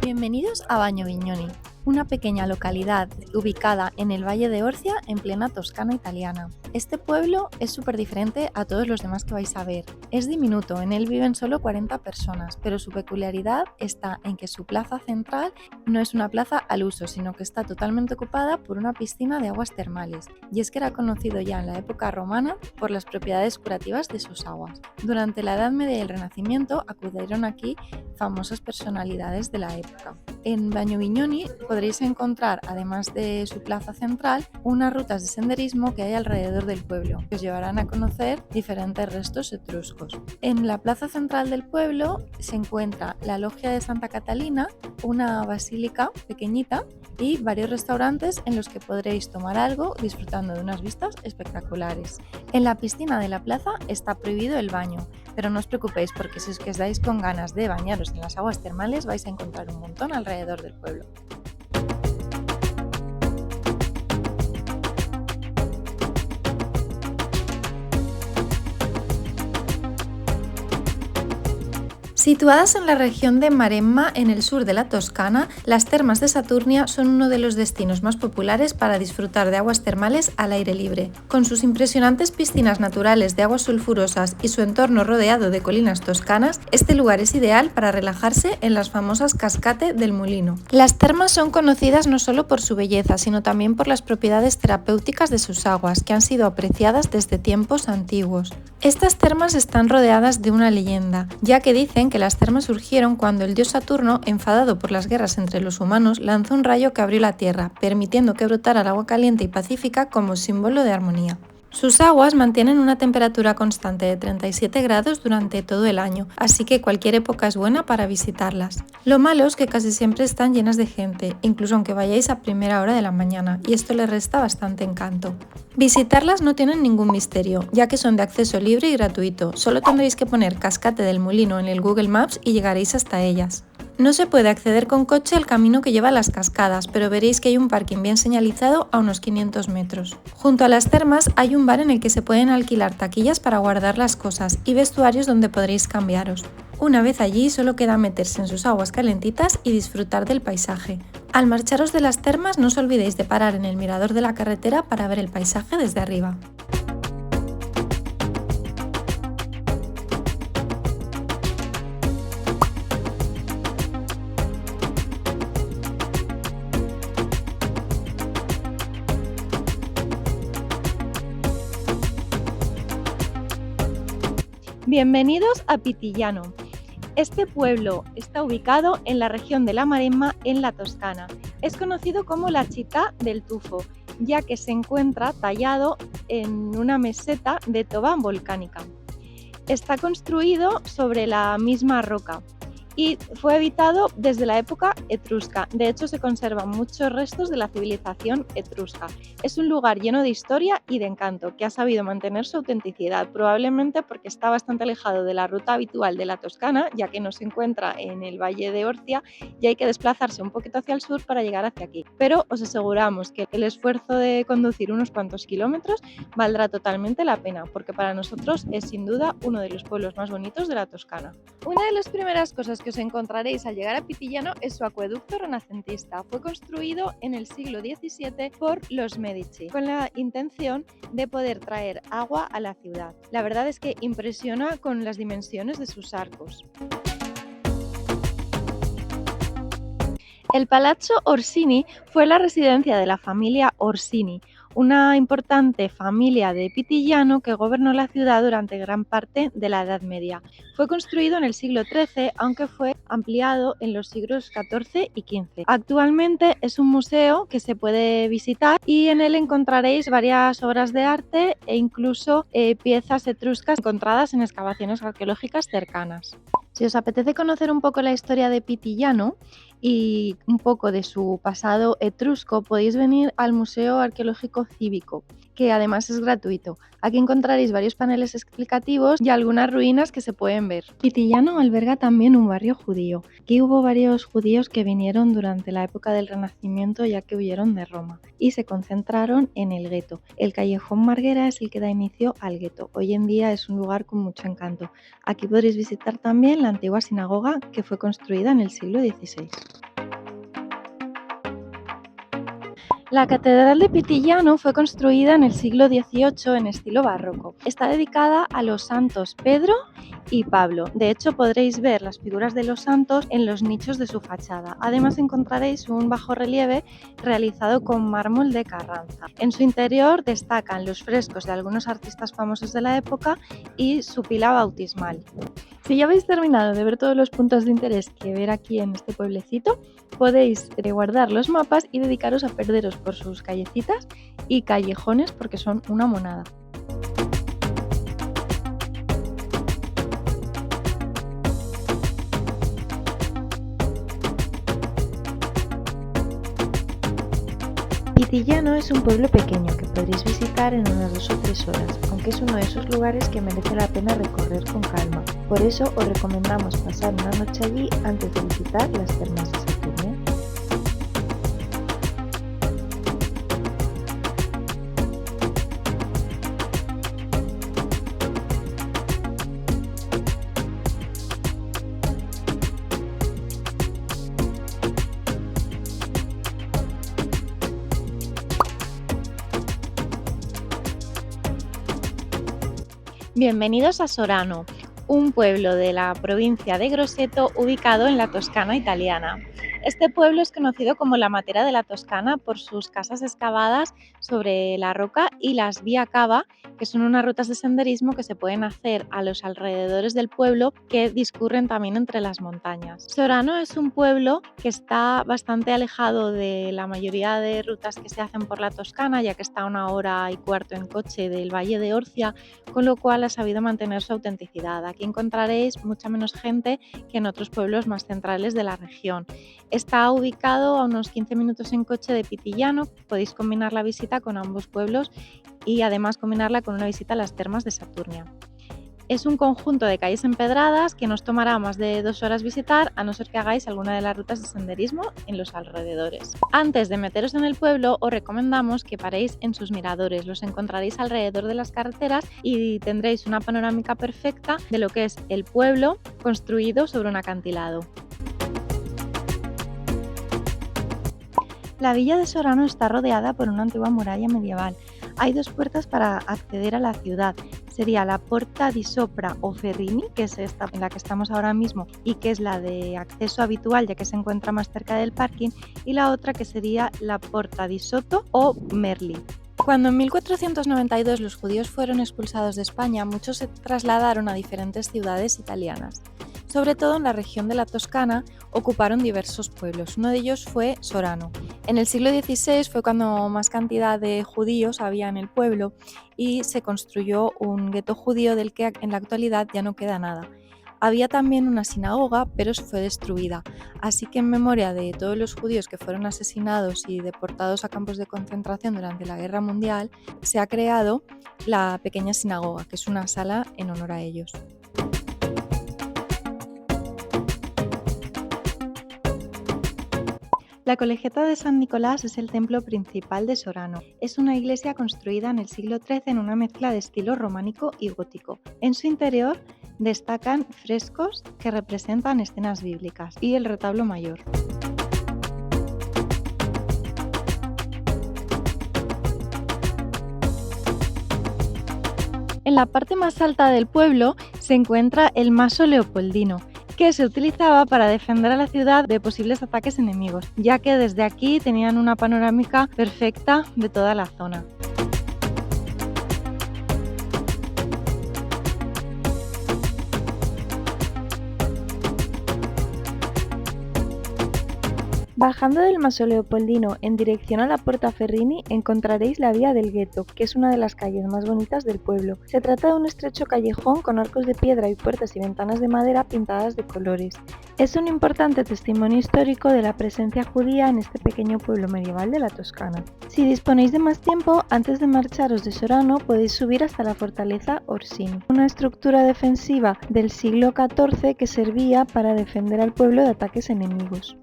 Bienvenidos a Bagno Vignoni, una pequeña localidad ubicada en el Valle de Orcia, en plena Toscana italiana. Este pueblo es súper diferente a todos los demás que vais a ver. Es diminuto, en él viven solo 40 personas, pero su peculiaridad está en que su plaza central no es una plaza al uso, sino que está totalmente ocupada por una piscina de aguas termales. Y es que era conocido ya en la época romana por las propiedades curativas de sus aguas. Durante la Edad Media y el Renacimiento acudieron aquí famosas personalidades de la época. En Bagno Vignoni podréis encontrar, además de su plaza central, unas rutas de senderismo que hay alrededor del pueblo, que os llevarán a conocer diferentes restos etruscos. En la plaza central del pueblo se encuentra la Logia de Santa Catalina, una basílica pequeñita y varios restaurantes en los que podréis tomar algo disfrutando de unas vistas espectaculares. En la piscina de la plaza está prohibido el baño, pero no os preocupéis porque si os quedáis con ganas de bañaros en las aguas termales vais a encontrar un montón alrededor del pueblo. Situadas en la región de Maremma, en el sur de la Toscana, las termas de Saturnia son uno de los destinos más populares para disfrutar de aguas termales al aire libre. Con sus impresionantes piscinas naturales de aguas sulfurosas y su entorno rodeado de colinas toscanas, este lugar es ideal para relajarse en las famosas Cascate del Mulino. Las termas son conocidas no solo por su belleza, sino también por las propiedades terapéuticas de sus aguas, que han sido apreciadas desde tiempos antiguos. Estas termas están rodeadas de una leyenda, ya que dicen que las termas surgieron cuando el dios Saturno, enfadado por las guerras entre los humanos, lanzó un rayo que abrió la tierra, permitiendo que brotara el agua caliente y pacífica como símbolo de armonía. Sus aguas mantienen una temperatura constante de 37 grados durante todo el año, así que cualquier época es buena para visitarlas. Lo malo es que casi siempre están llenas de gente, incluso aunque vayáis a primera hora de la mañana, y esto le resta bastante encanto. Visitarlas no tienen ningún misterio, ya que son de acceso libre y gratuito, solo tendréis que poner Cascate del Mulino en el Google Maps y llegaréis hasta ellas. No se puede acceder con coche al camino que lleva a las cascadas, pero veréis que hay un parking bien señalizado a unos 500 metros. Junto a las termas hay un bar en el que se pueden alquilar taquillas para guardar las cosas y vestuarios donde podréis cambiaros. Una vez allí solo queda meterse en sus aguas calentitas y disfrutar del paisaje. Al marcharos de las termas no os olvidéis de parar en el mirador de la carretera para ver el paisaje desde arriba. Bienvenidos a Pitigliano. Este pueblo está ubicado en la región de la Maremma, en la Toscana. Es conocido como la Città del Tufo, ya que se encuentra tallado en una meseta de toba volcánica. Está construido sobre la misma roca y fue habitado desde la época etrusca. De hecho, se conservan muchos restos de la civilización etrusca. Es un lugar lleno de historia y de encanto, que ha sabido mantener su autenticidad, probablemente porque está bastante alejado de la ruta habitual de la Toscana, ya que no se encuentra en el Valle de Orcia y hay que desplazarse un poquito hacia el sur para llegar hacia aquí. Pero os aseguramos que el esfuerzo de conducir unos cuantos kilómetros valdrá totalmente la pena, porque para nosotros es sin duda uno de los pueblos más bonitos de la Toscana. Una de las primeras cosas que os encontraréis al llegar a Pitigliano es su acueducto renacentista. Fue construido en el siglo XVII por los Medici, con la intención de poder traer agua a la ciudad. La verdad es que impresiona con las dimensiones de sus arcos. El Palazzo Orsini fue la residencia de la familia Orsini, una importante familia de Pitigliano que gobernó la ciudad durante gran parte de la Edad Media. Fue construido en el siglo XIII, aunque fue ampliado en los siglos XIV y XV. Actualmente es un museo que se puede visitar y en él encontraréis varias obras de arte e incluso piezas etruscas encontradas en excavaciones arqueológicas cercanas. Si os apetece conocer un poco la historia de Pitigliano y un poco de su pasado etrusco, podéis venir al Museo Arqueológico Cívico, que además es gratuito. Aquí encontraréis varios paneles explicativos y algunas ruinas que se pueden ver. Pitigliano alberga también un barrio judío. Aquí hubo varios judíos que vinieron durante la época del Renacimiento, ya que huyeron de Roma, y se concentraron en el gueto. El callejón Marghera es el que da inicio al gueto. Hoy en día es un lugar con mucho encanto. Aquí podréis visitar también la antigua sinagoga, que fue construida en el siglo XVI. La Catedral de Pitigliano fue construida en el siglo XVIII en estilo barroco. Está dedicada a los santos Pedro y Pablo. De hecho, podréis ver las figuras de los santos en los nichos de su fachada. Además, encontraréis un bajorrelieve realizado con mármol de Carranza. En su interior destacan los frescos de algunos artistas famosos de la época y su pila bautismal. Si ya habéis terminado de ver todos los puntos de interés que ver aquí en este pueblecito, podéis guardar los mapas y dedicaros a perderos por sus callecitas y callejones porque son una monada. Pitigliano es un pueblo pequeño que podréis visitar en unas 2 o 3 horas, aunque es uno de esos lugares que merece la pena recorrer con calma. Por eso os recomendamos pasar una noche allí antes de visitar las termas de Saturnia. Bienvenidos a Sorano, un pueblo de la provincia de Grosseto ubicado en la Toscana italiana. Este pueblo es conocido como la Matera de la Toscana por sus casas excavadas sobre la roca y las vía cava, que son unas rutas de senderismo que se pueden hacer a los alrededores del pueblo que discurren también entre las montañas. Sorano es un pueblo que está bastante alejado de la mayoría de rutas que se hacen por la Toscana, ya que está a 1 hora y cuarto en coche del Valle de Orcia, con lo cual ha sabido mantener su autenticidad. Aquí encontraréis mucha menos gente que en otros pueblos más centrales de la región. Está ubicado a unos 15 minutos en coche de Pitigliano. Podéis combinar la visita con ambos pueblos y además combinarla con una visita a las termas de Saturnia. Es un conjunto de calles empedradas que nos tomará más de 2 horas visitar, a no ser que hagáis alguna de las rutas de senderismo en los alrededores. Antes de meteros en el pueblo, os recomendamos que paréis en sus miradores. Los encontraréis alrededor de las carreteras y tendréis una panorámica perfecta de lo que es el pueblo construido sobre un acantilado. La villa de Sorano está rodeada por una antigua muralla medieval. Hay 2 puertas para acceder a la ciudad. Sería la Porta di Sopra o Ferrini, que es esta en la que estamos ahora mismo y que es la de acceso habitual ya que se encuentra más cerca del parking, y la otra que sería la Porta di Sotto o Merli. Cuando en 1492 los judíos fueron expulsados de España, muchos se trasladaron a diferentes ciudades italianas. Sobre todo en la región de la Toscana ocuparon diversos pueblos. Uno de ellos fue Sorano. En el siglo XVI fue cuando más cantidad de judíos había en el pueblo y se construyó un gueto judío del que en la actualidad ya no queda nada. Había también una sinagoga, pero fue destruida, así que en memoria de todos los judíos que fueron asesinados y deportados a campos de concentración durante la Guerra Mundial, se ha creado la pequeña sinagoga, que es una sala en honor a ellos. La Colegiata de San Nicolás es el templo principal de Sorano. Es una iglesia construida en el siglo XIII en una mezcla de estilo románico y gótico. En su interior destacan frescos que representan escenas bíblicas y el retablo mayor. En la parte más alta del pueblo se encuentra el Maso Leopoldino, que se utilizaba para defender a la ciudad de posibles ataques enemigos, ya que desde aquí tenían una panorámica perfecta de toda la zona. Bajando del Maso Leopoldino en dirección a la Porta Ferrini encontraréis la Vía del Ghetto, que es una de las calles más bonitas del pueblo. Se trata de un estrecho callejón con arcos de piedra y puertas y ventanas de madera pintadas de colores. Es un importante testimonio histórico de la presencia judía en este pequeño pueblo medieval de la Toscana. Si disponéis de más tiempo, antes de marcharos de Sorano podéis subir hasta la fortaleza Orsini, una estructura defensiva del siglo XIV que servía para defender al pueblo de ataques enemigos.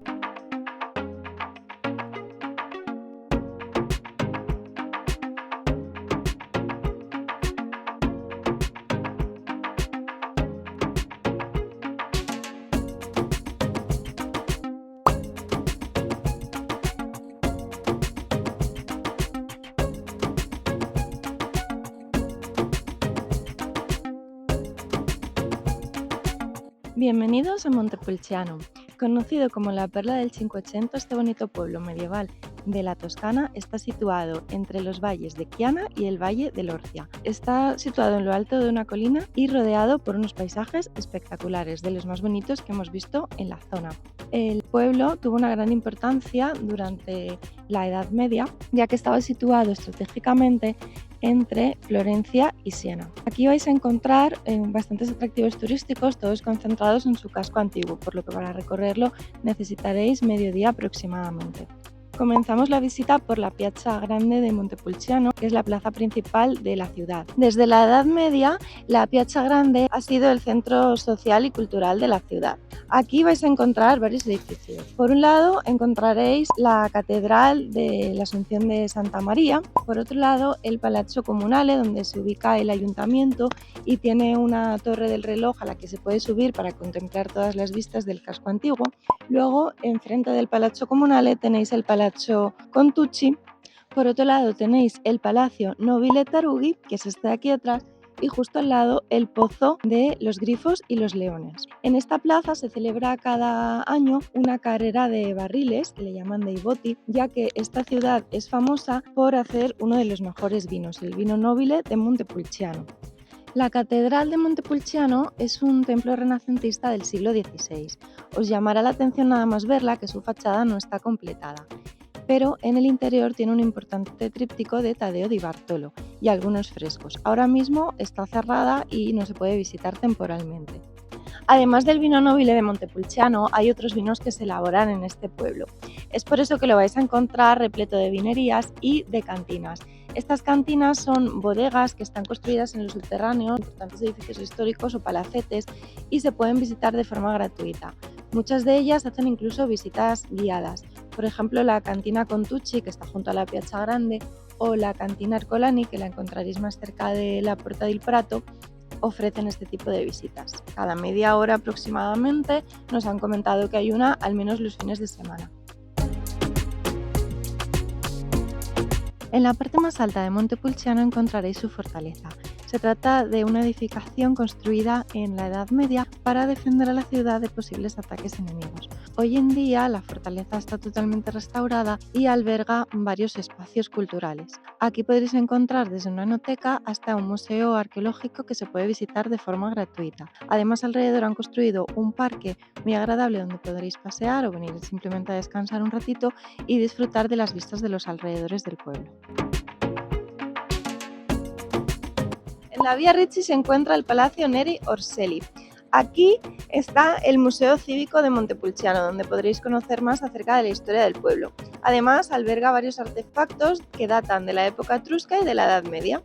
Bienvenidos a Montepulciano. Conocido como la perla del Cinquecento, este bonito pueblo medieval de la Toscana está situado entre los valles de Chiana y el valle del Orcia. Está situado en lo alto de una colina y rodeado por unos paisajes espectaculares, de los más bonitos que hemos visto en la zona. El pueblo tuvo una gran importancia durante la Edad Media, ya que estaba situado estratégicamente entre Florencia y Siena. Aquí vais a encontrar bastantes atractivos turísticos, todos concentrados en su casco antiguo, por lo que para recorrerlo necesitaréis mediodía aproximadamente. Comenzamos la visita por la Piazza Grande de Montepulciano, que es la plaza principal de la ciudad. Desde la Edad Media, la Piazza Grande ha sido el centro social y cultural de la ciudad. Aquí vais a encontrar varios edificios. Por un lado encontraréis la Catedral de la Asunción de Santa María, por otro lado el Palazzo Comunale, donde se ubica el ayuntamiento y tiene una torre del reloj a la que se puede subir para contemplar todas las vistas del casco antiguo. Luego, enfrente del Palazzo Comunale tenéis el Palazzo Contucci. Por otro lado tenéis el Palacio Nobile Tarughi, que es este de aquí atrás, y justo al lado el Pozo de los Grifos y los Leones. En esta plaza se celebra cada año una carrera de barriles, que le llaman dei Botti, ya que esta ciudad es famosa por hacer uno de los mejores vinos, el vino Nobile de Montepulciano. La Catedral de Montepulciano es un templo renacentista del siglo XVI. Os llamará la atención nada más verla que su fachada no está completada, pero en el interior tiene un importante tríptico de Taddeo di Bartolo y algunos frescos. Ahora mismo está cerrada y no se puede visitar temporalmente. Además del vino Nobile de Montepulciano, hay otros vinos que se elaboran en este pueblo. Es por eso que lo vais a encontrar repleto de vinerías y de cantinas. Estas cantinas son bodegas que están construidas en los subterráneos, importantes edificios históricos o palacetes, y se pueden visitar de forma gratuita. Muchas de ellas hacen incluso visitas guiadas. Por ejemplo, la cantina Contucci, que está junto a la Piazza Grande, o la cantina Ercolani, que la encontraréis más cerca de la Porta del Prato, ofrecen este tipo de visitas. Cada media hora aproximadamente nos han comentado que hay una, al menos los fines de semana. En la parte más alta de Montepulciano encontraréis su fortaleza. Se trata de una edificación construida en la Edad Media para defender a la ciudad de posibles ataques enemigos. Hoy en día la fortaleza está totalmente restaurada y alberga varios espacios culturales. Aquí podréis encontrar desde una enoteca hasta un museo arqueológico que se puede visitar de forma gratuita. Además, alrededor han construido un parque muy agradable donde podréis pasear o venir simplemente a descansar un ratito y disfrutar de las vistas de los alrededores del pueblo. En la Vía Ricci se encuentra el Palacio Neri Orselli. Aquí está el Museo Cívico de Montepulciano, donde podréis conocer más acerca de la historia del pueblo. Además, alberga varios artefactos que datan de la época etrusca y de la Edad Media.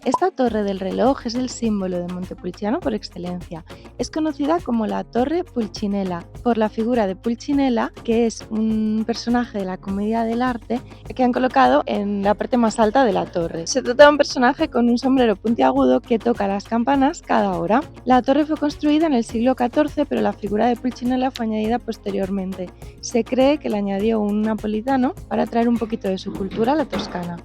Esta torre del reloj es el símbolo de Montepulciano por excelencia. Es conocida como la Torre Pulcinella, por la figura de Pulcinella, que es un personaje de la comedia del arte que han colocado en la parte más alta de la torre. Se trata de un personaje con un sombrero puntiagudo que toca las campanas cada hora. La torre fue construida en el siglo XIV, pero la figura de Pulcinella fue añadida posteriormente. Se cree que la añadió un napolitano para traer un poquito de su cultura a la Toscana.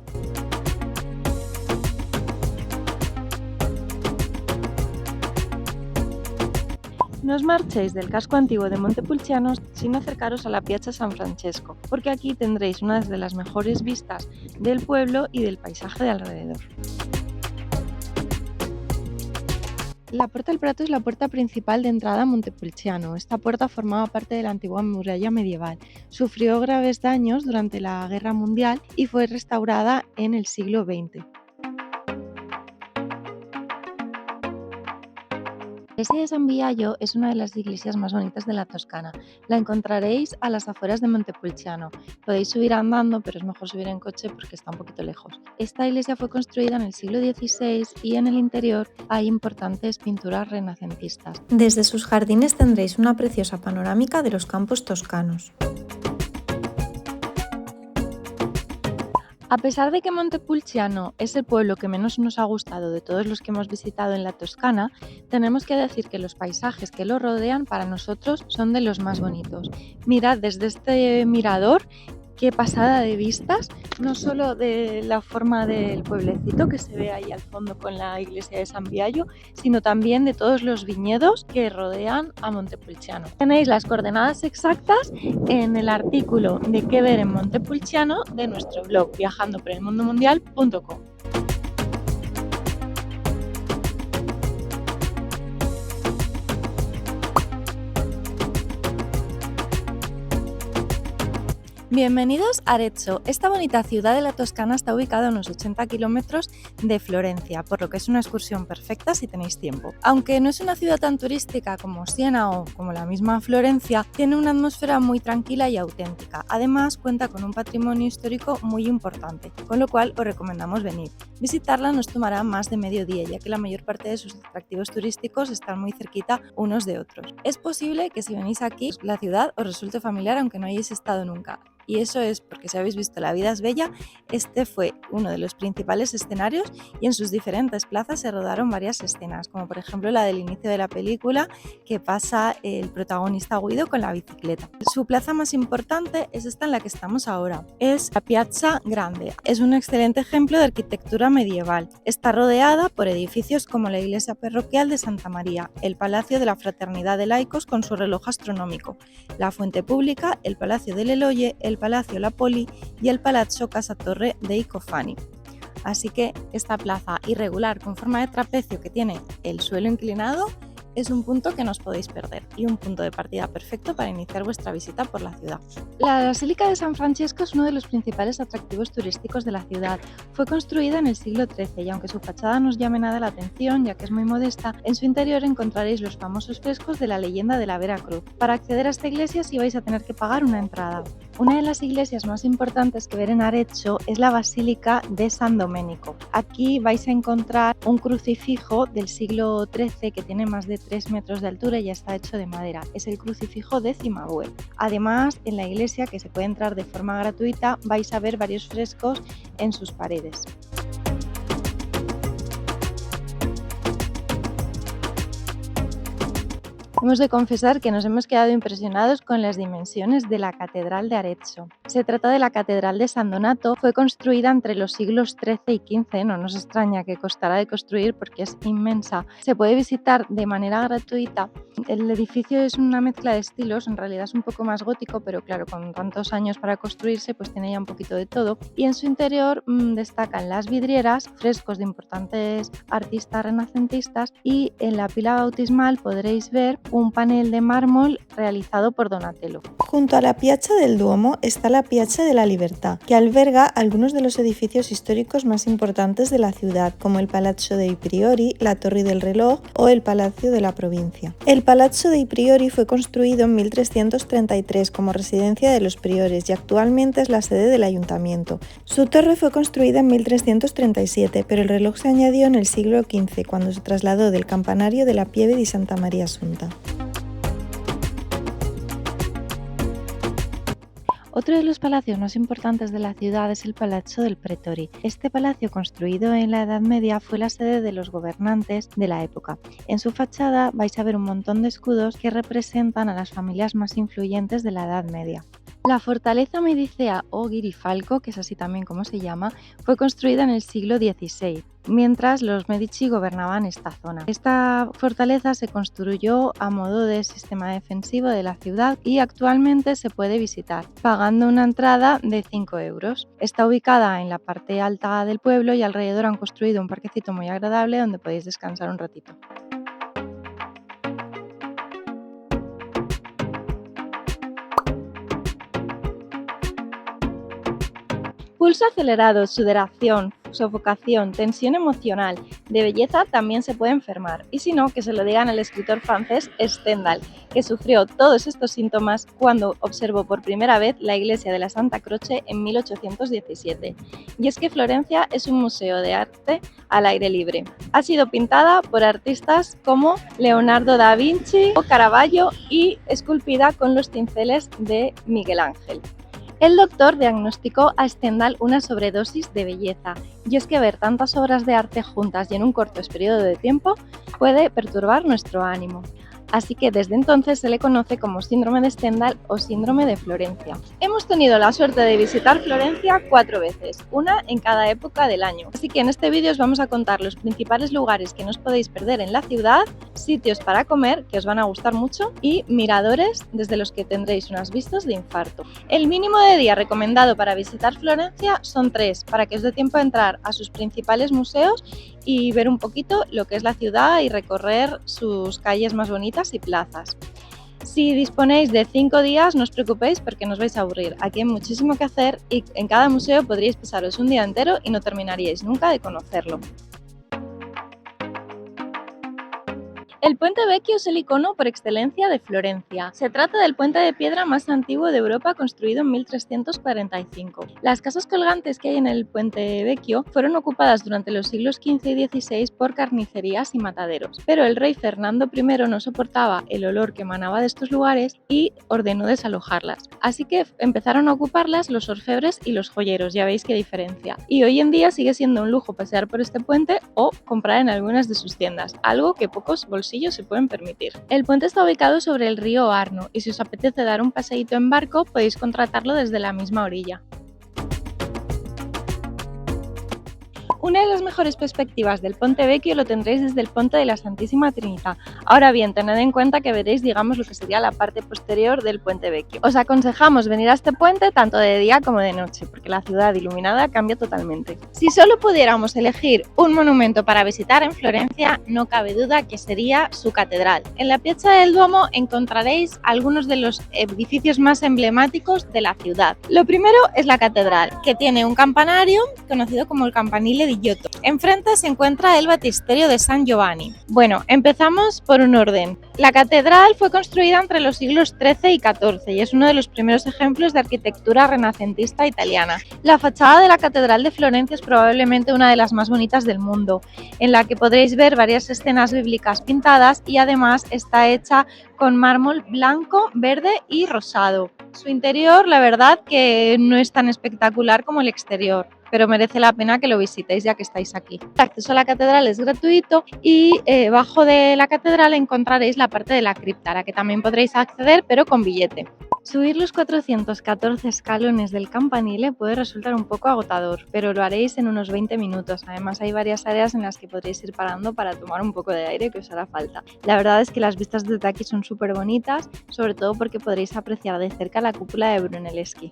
No os marchéis del casco antiguo de Montepulciano sin acercaros a la Piazza San Francesco, porque aquí tendréis una de las mejores vistas del pueblo y del paisaje de alrededor. La Puerta del Prato es la puerta principal de entrada a Montepulciano. Esta puerta formaba parte de la antigua muralla medieval. Sufrió graves daños durante la Guerra Mundial y fue restaurada en el siglo XX. La iglesia de San Biagio es una de las iglesias más bonitas de la Toscana. La encontraréis a las afueras de Montepulciano. Podéis subir andando, pero es mejor subir en coche porque está un poquito lejos. Esta iglesia fue construida en el siglo XVI y en el interior hay importantes pinturas renacentistas. Desde sus jardines tendréis una preciosa panorámica de los campos toscanos. A pesar de que Montepulciano es el pueblo que menos nos ha gustado de todos los que hemos visitado en la Toscana, tenemos que decir que los paisajes que lo rodean para nosotros son de los más bonitos. Mirad desde este mirador, qué pasada de vistas, no solo de la forma del pueblecito que se ve ahí al fondo con la iglesia de San Biagio, sino también de todos los viñedos que rodean a Montepulciano. Tenéis las coordenadas exactas en el artículo de qué ver en Montepulciano de nuestro blog viajandoporelmundomundial.com. Bienvenidos a Arezzo. Esta bonita ciudad de la Toscana está ubicada a unos 80 kilómetros de Florencia, por lo que es una excursión perfecta si tenéis tiempo. Aunque no es una ciudad tan turística como Siena o como la misma Florencia, tiene una atmósfera muy tranquila y auténtica. Además, cuenta con un patrimonio histórico muy importante, con lo cual os recomendamos venir. Visitarla nos tomará más de medio día, ya que la mayor parte de sus atractivos turísticos están muy cerquita unos de otros. Es posible que si venís aquí, la ciudad os resulte familiar aunque no hayáis estado nunca. Y eso es porque si habéis visto La vida es bella, este fue uno de los principales escenarios y en sus diferentes plazas se rodaron varias escenas, como por ejemplo la del inicio de la película que pasa el protagonista Guido con la bicicleta. Su plaza más importante es esta en la que estamos ahora, es la Piazza Grande. Es un excelente ejemplo de arquitectura medieval. Está rodeada por edificios como la iglesia parroquial de Santa María, el Palacio de la Fraternidad de Laicos con su reloj astronómico, la fuente pública, el Palacio del Eloye, el Palacio La Poli y el Palazzo Casa Torre de Icofani. Así que esta plaza irregular con forma de trapecio que tiene el suelo inclinado es un punto que no os podéis perder y un punto de partida perfecto para iniciar vuestra visita por la ciudad. La Basílica de San Francesco es uno de los principales atractivos turísticos de la ciudad. Fue construida en el siglo XIII y aunque su fachada no os llame nada la atención, ya que es muy modesta, en su interior encontraréis los famosos frescos de la leyenda de la Vera Cruz. Para acceder a esta iglesia sí vais a tener que pagar una entrada. Una de las iglesias más importantes que ver en Arezzo es la Basílica de San Domenico. Aquí vais a encontrar un crucifijo del siglo XIII que tiene más de 3 metros de altura y ya está hecho de madera. Es el crucifijo de Cimabue. Además, en la iglesia, que se puede entrar de forma gratuita, vais a ver varios frescos en sus paredes. Hemos de confesar que nos hemos quedado impresionados con las dimensiones de la Catedral de Arezzo. Se trata de la Catedral de San Donato, fue construida entre los siglos XIII y XV, no nos extraña que costara de construir porque es inmensa. Se puede visitar de manera gratuita. El edificio es una mezcla de estilos, en realidad es un poco más gótico, pero claro, con tantos años para construirse, pues tiene ya un poquito de todo. Y en su interior destacan las vidrieras, frescos de importantes artistas renacentistas, y en la pila bautismal podréis ver un panel de mármol realizado por Donatello. Junto a la Piazza del Duomo está la Piazza de la Libertà, que alberga algunos de los edificios históricos más importantes de la ciudad, como el Palazzo dei Priori, la Torre del Reloj o el Palacio de la Provincia. El Palazzo dei Priori fue construido en 1333 como residencia de los priores y actualmente es la sede del ayuntamiento. Su torre fue construida en 1337, pero el reloj se añadió en el siglo XV, cuando se trasladó del campanario de la Pieve di Santa Maria Assunta. Otro de los palacios más importantes de la ciudad es el Palazzo del Pretori. Este palacio, construido en la Edad Media, fue la sede de los gobernantes de la época. En su fachada vais a ver un montón de escudos que representan a las familias más influyentes de la Edad Media. La fortaleza medicea o Girifalco, que es así también como se llama, fue construida en el siglo XVI, mientras los Medici gobernaban esta zona. Esta fortaleza se construyó a modo de sistema defensivo de la ciudad y actualmente se puede visitar, pagando una entrada de 5 euros. Está ubicada en la parte alta del pueblo y alrededor han construido un parquecito muy agradable donde podéis descansar un ratito. Pulso acelerado, sudoración, sofocación, tensión emocional. De belleza también se puede enfermar. Y si no, que se lo digan al escritor francés Stendhal, que sufrió todos estos síntomas cuando observó por primera vez la iglesia de la Santa Croce en 1817. Y es que Florencia es un museo de arte al aire libre. Ha sido pintada por artistas como Leonardo da Vinci o Caravaggio y esculpida con los cinceles de Miguel Ángel. El doctor diagnosticó a Stendhal una sobredosis de belleza, y es que ver tantas obras de arte juntas y en un corto periodo de tiempo puede perturbar nuestro ánimo. Así que desde entonces se le conoce como síndrome de Stendhal o síndrome de Florencia. Hemos tenido la suerte de visitar Florencia 4 veces, una en cada época del año. Así que en este vídeo os vamos a contar los principales lugares que no os podéis perder en la ciudad, sitios para comer que os van a gustar mucho y miradores desde los que tendréis unas vistas de infarto. El mínimo de día recomendado para visitar Florencia son 3, para que os dé tiempo a entrar a sus principales museos y ver un poquito lo que es la ciudad y recorrer sus calles más bonitas y plazas. Si disponéis de 5 días, no os preocupéis porque no os vais a aburrir. Aquí hay muchísimo que hacer y en cada museo podríais pasaros un día entero y no terminaríais nunca de conocerlo. El Puente Vecchio es el icono por excelencia de Florencia. Se trata del puente de piedra más antiguo de Europa, construido en 1345. Las casas colgantes que hay en el Puente Vecchio fueron ocupadas durante los siglos XV y XVI por carnicerías y mataderos, pero el rey Fernando I no soportaba el olor que emanaba de estos lugares y ordenó desalojarlas. Así que empezaron a ocuparlas los orfebres y los joyeros, ya veis qué diferencia. Y hoy en día sigue siendo un lujo pasear por este puente o comprar en algunas de sus tiendas, algo que pocos bolsillos se pueden permitir. El puente está ubicado sobre el río Arno y si os apetece dar un paseíto en barco podéis contratarlo desde la misma orilla. Una de las mejores perspectivas del Ponte Vecchio lo tendréis desde el Ponte de la Santísima Trinità. Ahora bien, tened en cuenta que veréis, digamos, lo que sería la parte posterior del Puente Vecchio. Os aconsejamos venir a este puente tanto de día como de noche, porque la ciudad iluminada cambia totalmente. Si solo pudiéramos elegir un monumento para visitar en Florencia, no cabe duda que sería su catedral. En la Piazza del Duomo encontraréis algunos de los edificios más emblemáticos de la ciudad. Lo primero es la catedral, que tiene un campanario conocido como el campanile di Giotto. Enfrente se encuentra el baptisterio de San Giovanni. Bueno, empezamos por un orden. La catedral fue construida entre los siglos XIII y XIV y es uno de los primeros ejemplos de arquitectura renacentista italiana. La fachada de la Catedral de Florencia es probablemente una de las más bonitas del mundo, en la que podréis ver varias escenas bíblicas pintadas y además está hecha con mármol blanco, verde y rosado. Su interior, la verdad, que no es tan espectacular como el exterior. pero merece la pena que lo visitéis ya que estáis aquí. El acceso a la catedral es gratuito y bajo de la catedral encontraréis la parte de la cripta, a la que también podréis acceder, pero con billete. Subir los 414 escalones del campanile puede resultar un poco agotador, pero lo haréis en unos 20 minutos. Además, hay varias áreas en las que podréis ir parando para tomar un poco de aire que os hará falta. La verdad es que las vistas desde aquí son súper bonitas, sobre todo porque podréis apreciar de cerca la cúpula de Brunelleschi.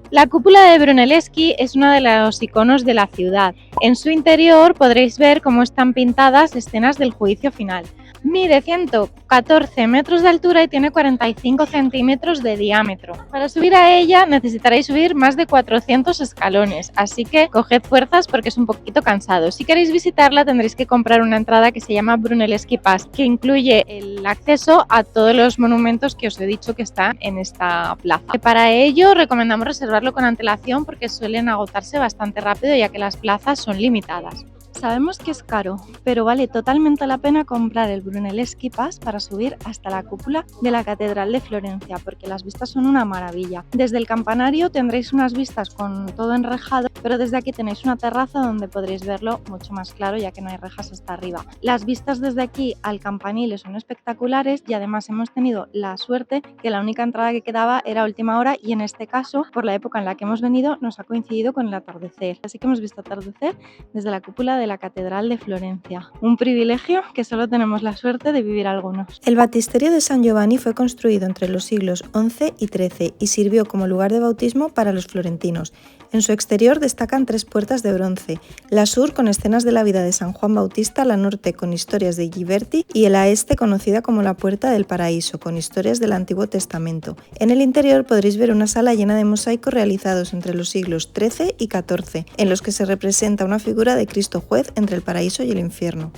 La cúpula de Brunelleschi es uno de los iconos de la ciudad. En su interior podréis ver cómo están pintadas escenas del juicio final. Mide 114 metros de altura y tiene 45 centímetros de diámetro. Para subir a ella necesitaréis subir más de 400 escalones, así que coged fuerzas porque es un poquito cansado. Si queréis visitarla tendréis que comprar una entrada que se llama Brunelleschi Pass, que incluye el acceso a todos los monumentos que os he dicho que están en esta plaza. Para ello recomendamos reservarlo con antelación porque suelen agotarse bastante rápido ya que las plazas son limitadas. Sabemos que es caro, pero vale totalmente la pena comprar el Brunelleschi Pass para subir hasta la cúpula de la Catedral de Florencia, porque las vistas son una maravilla. Desde el campanario tendréis unas vistas con todo enrejado, pero desde aquí tenéis una terraza donde podréis verlo mucho más claro, ya que no hay rejas hasta arriba. Las vistas desde aquí al campanile son espectaculares y además hemos tenido la suerte que la única entrada que quedaba era a última hora y en este caso, por la época en la que hemos venido, nos ha coincidido con el atardecer. Así que hemos visto atardecer desde la cúpula de la Catedral de Florencia. Un privilegio que solo tenemos la suerte de vivir algunos. El baptisterio de San Giovanni fue construido entre los siglos XI y XIII y sirvió como lugar de bautismo para los florentinos. En su exterior destacan 3 puertas de bronce, la sur con escenas de la vida de San Juan Bautista, la norte con historias de Ghiberti y la este conocida como la Puerta del Paraíso, con historias del Antiguo Testamento. En el interior podréis ver una sala llena de mosaicos realizados entre los siglos XIII y XIV, en los que se representa una figura de Cristo juez entre el paraíso y el infierno.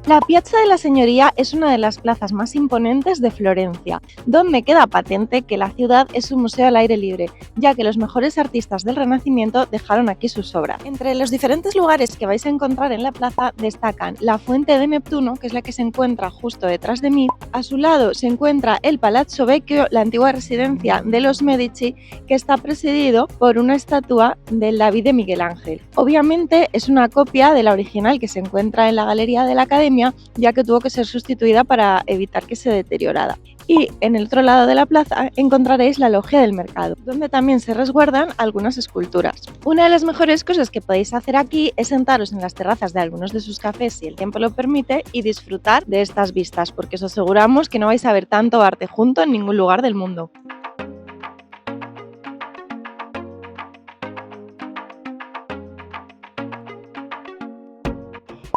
La Piazza de la Signoria es una de las plazas más imponentes de Florencia, donde queda patente que la ciudad es un museo al aire libre, ya que los mejores artistas del Renacimiento dejaron aquí sus obras. Entre los diferentes lugares que vais a encontrar en la plaza destacan la Fuente de Neptuno, que es la que se encuentra justo detrás de mí. A su lado se encuentra el Palazzo Vecchio, la antigua residencia de los Medici, que está presidido por una estatua del David de Miguel Ángel. Obviamente es una copia de la original que se encuentra en la Galería de la Academia, ya que tuvo que ser sustituida para evitar que se deteriorara. Y en el otro lado de la plaza encontraréis la Logia del Mercado, donde también se resguardan algunas esculturas. Una de las mejores cosas que podéis hacer aquí es sentaros en las terrazas de algunos de sus cafés si el tiempo lo permite y disfrutar de estas vistas, porque os aseguramos que no vais a ver tanto arte junto en ningún lugar del mundo.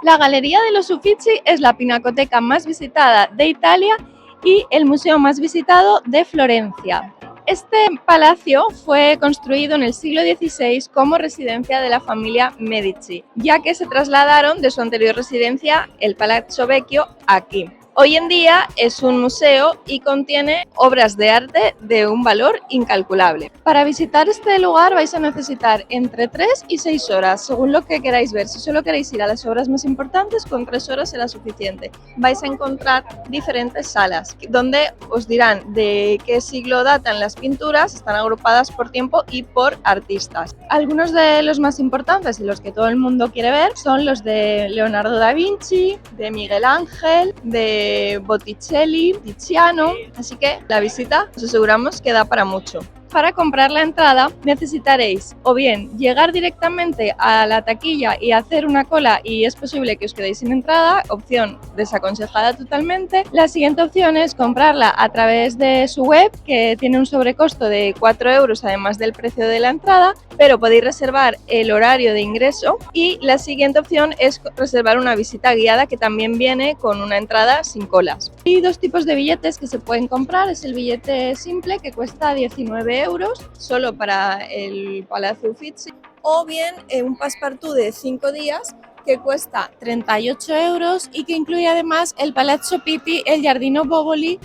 La Galería de los Uffizi es la pinacoteca más visitada de Italia y el museo más visitado de Florencia. Este palacio fue construido en el siglo XVI como residencia de la familia Medici, ya que se trasladaron de su anterior residencia, el Palazzo Vecchio, aquí. Hoy en día es un museo y contiene obras de arte de un valor incalculable. Para visitar este lugar vais a necesitar entre 3 y 6 horas, según lo que queráis ver. Si solo queréis ir a las obras más importantes, con 3 horas será suficiente. Vais a encontrar diferentes salas, donde os dirán de qué siglo datan las pinturas, están agrupadas por tiempo y por artistas. Algunos de los más importantes y los que todo el mundo quiere ver son los de Leonardo da Vinci, de Miguel Ángel, de Botticelli, Tiziano, así que la visita os aseguramos que da para mucho. Para comprar la entrada necesitaréis o bien llegar directamente a la taquilla y hacer una cola y es posible que os quedéis sin entrada, opción desaconsejada totalmente. La siguiente opción es comprarla a través de su web, que tiene un sobrecosto de 4 euros además del precio de la entrada, pero podéis reservar el horario de ingreso. Y la siguiente opción es reservar una visita guiada, que también viene con una entrada sin colas. Hay 2 tipos de billetes que se pueden comprar, es el billete simple que cuesta 19 euros solo para el Palazzo Uffizi, o bien un passepartout de 5 días que cuesta 38 euros y que incluye además el Palazzo Pitti, el Giardino Boboli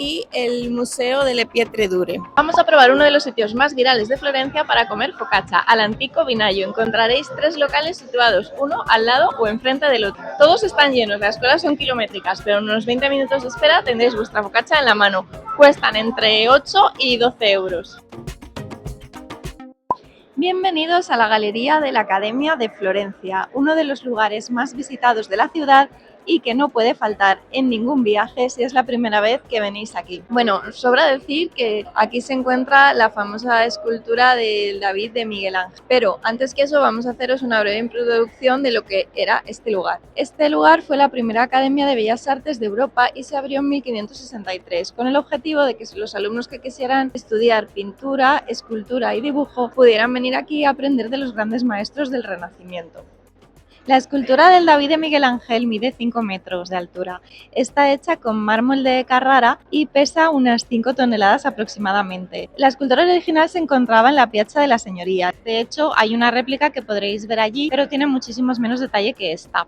y el Museo delle Pietre Dure. Vamos a probar uno de los sitios más virales de Florencia para comer focaccia, al Antico Vinaio. Encontraréis 3 locales situados uno al lado o enfrente del otro. Todos están llenos, las colas son kilométricas, pero en unos 20 minutos de espera tendréis vuestra focaccia en la mano. Cuestan entre 8 y 12 euros. Bienvenidos a la Galería de la Academia de Florencia, uno de los lugares más visitados de la ciudad y que no puede faltar en ningún viaje si es la primera vez que venís aquí. Bueno, sobra decir que aquí se encuentra la famosa escultura del David de Miguel Ángel, pero antes que eso vamos a haceros una breve introducción de lo que era este lugar. Este lugar fue la primera Academia de Bellas Artes de Europa y se abrió en 1563 con el objetivo de que los alumnos que quisieran estudiar pintura, escultura y dibujo pudieran venir aquí a aprender de los grandes maestros del Renacimiento. La escultura del David de Miguel Ángel mide 5 metros de altura. Está hecha con mármol de Carrara y pesa unas 5 toneladas aproximadamente. La escultura original se encontraba en la Piazza de la Signoria. De hecho, hay una réplica que podréis ver allí, pero tiene muchísimos menos detalle que esta.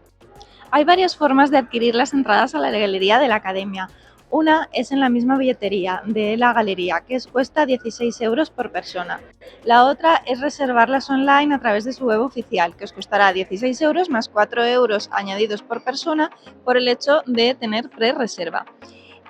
Hay varias formas de adquirir las entradas a la galería de la Academia. Una es en la misma billetería de la galería, que cuesta 16 euros por persona. La otra es reservarlas online a través de su web oficial, que os costará 16 euros más 4 euros añadidos por persona por el hecho de tener pre-reserva.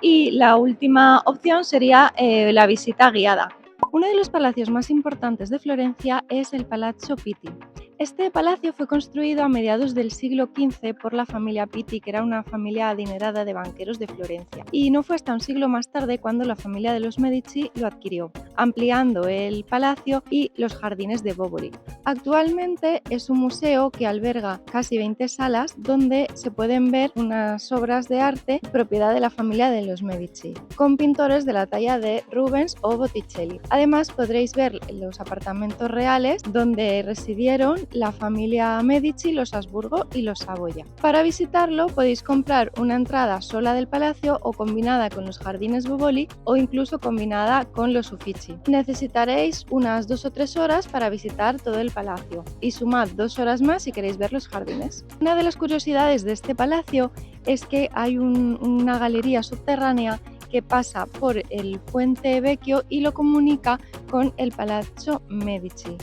Y la última opción sería la visita guiada. Uno de los palacios más importantes de Florencia es el Palazzo Pitti. Este palacio fue construido a mediados del siglo XV por la familia Pitti, que era una familia adinerada de banqueros de Florencia. Y no fue hasta un siglo más tarde cuando la familia de los Medici lo adquirió, ampliando el palacio y los jardines de Boboli. Actualmente es un museo que alberga casi 20 salas donde se pueden ver unas obras de arte propiedad de la familia de los Medici, con pintores de la talla de Rubens o Botticelli. Además podréis ver los apartamentos reales donde residieron la familia Medici, los Habsburgo y los Saboya. Para visitarlo podéis comprar una entrada sola del palacio o combinada con los jardines Boboli o incluso combinada con los Uffizi. Necesitaréis unas 2 o 3 horas para visitar todo el palacio y sumad 2 horas más si queréis ver los jardines. Una de las curiosidades de este palacio es que hay una galería subterránea que pasa por el Puente Vecchio y lo comunica con el Palazzo Medici.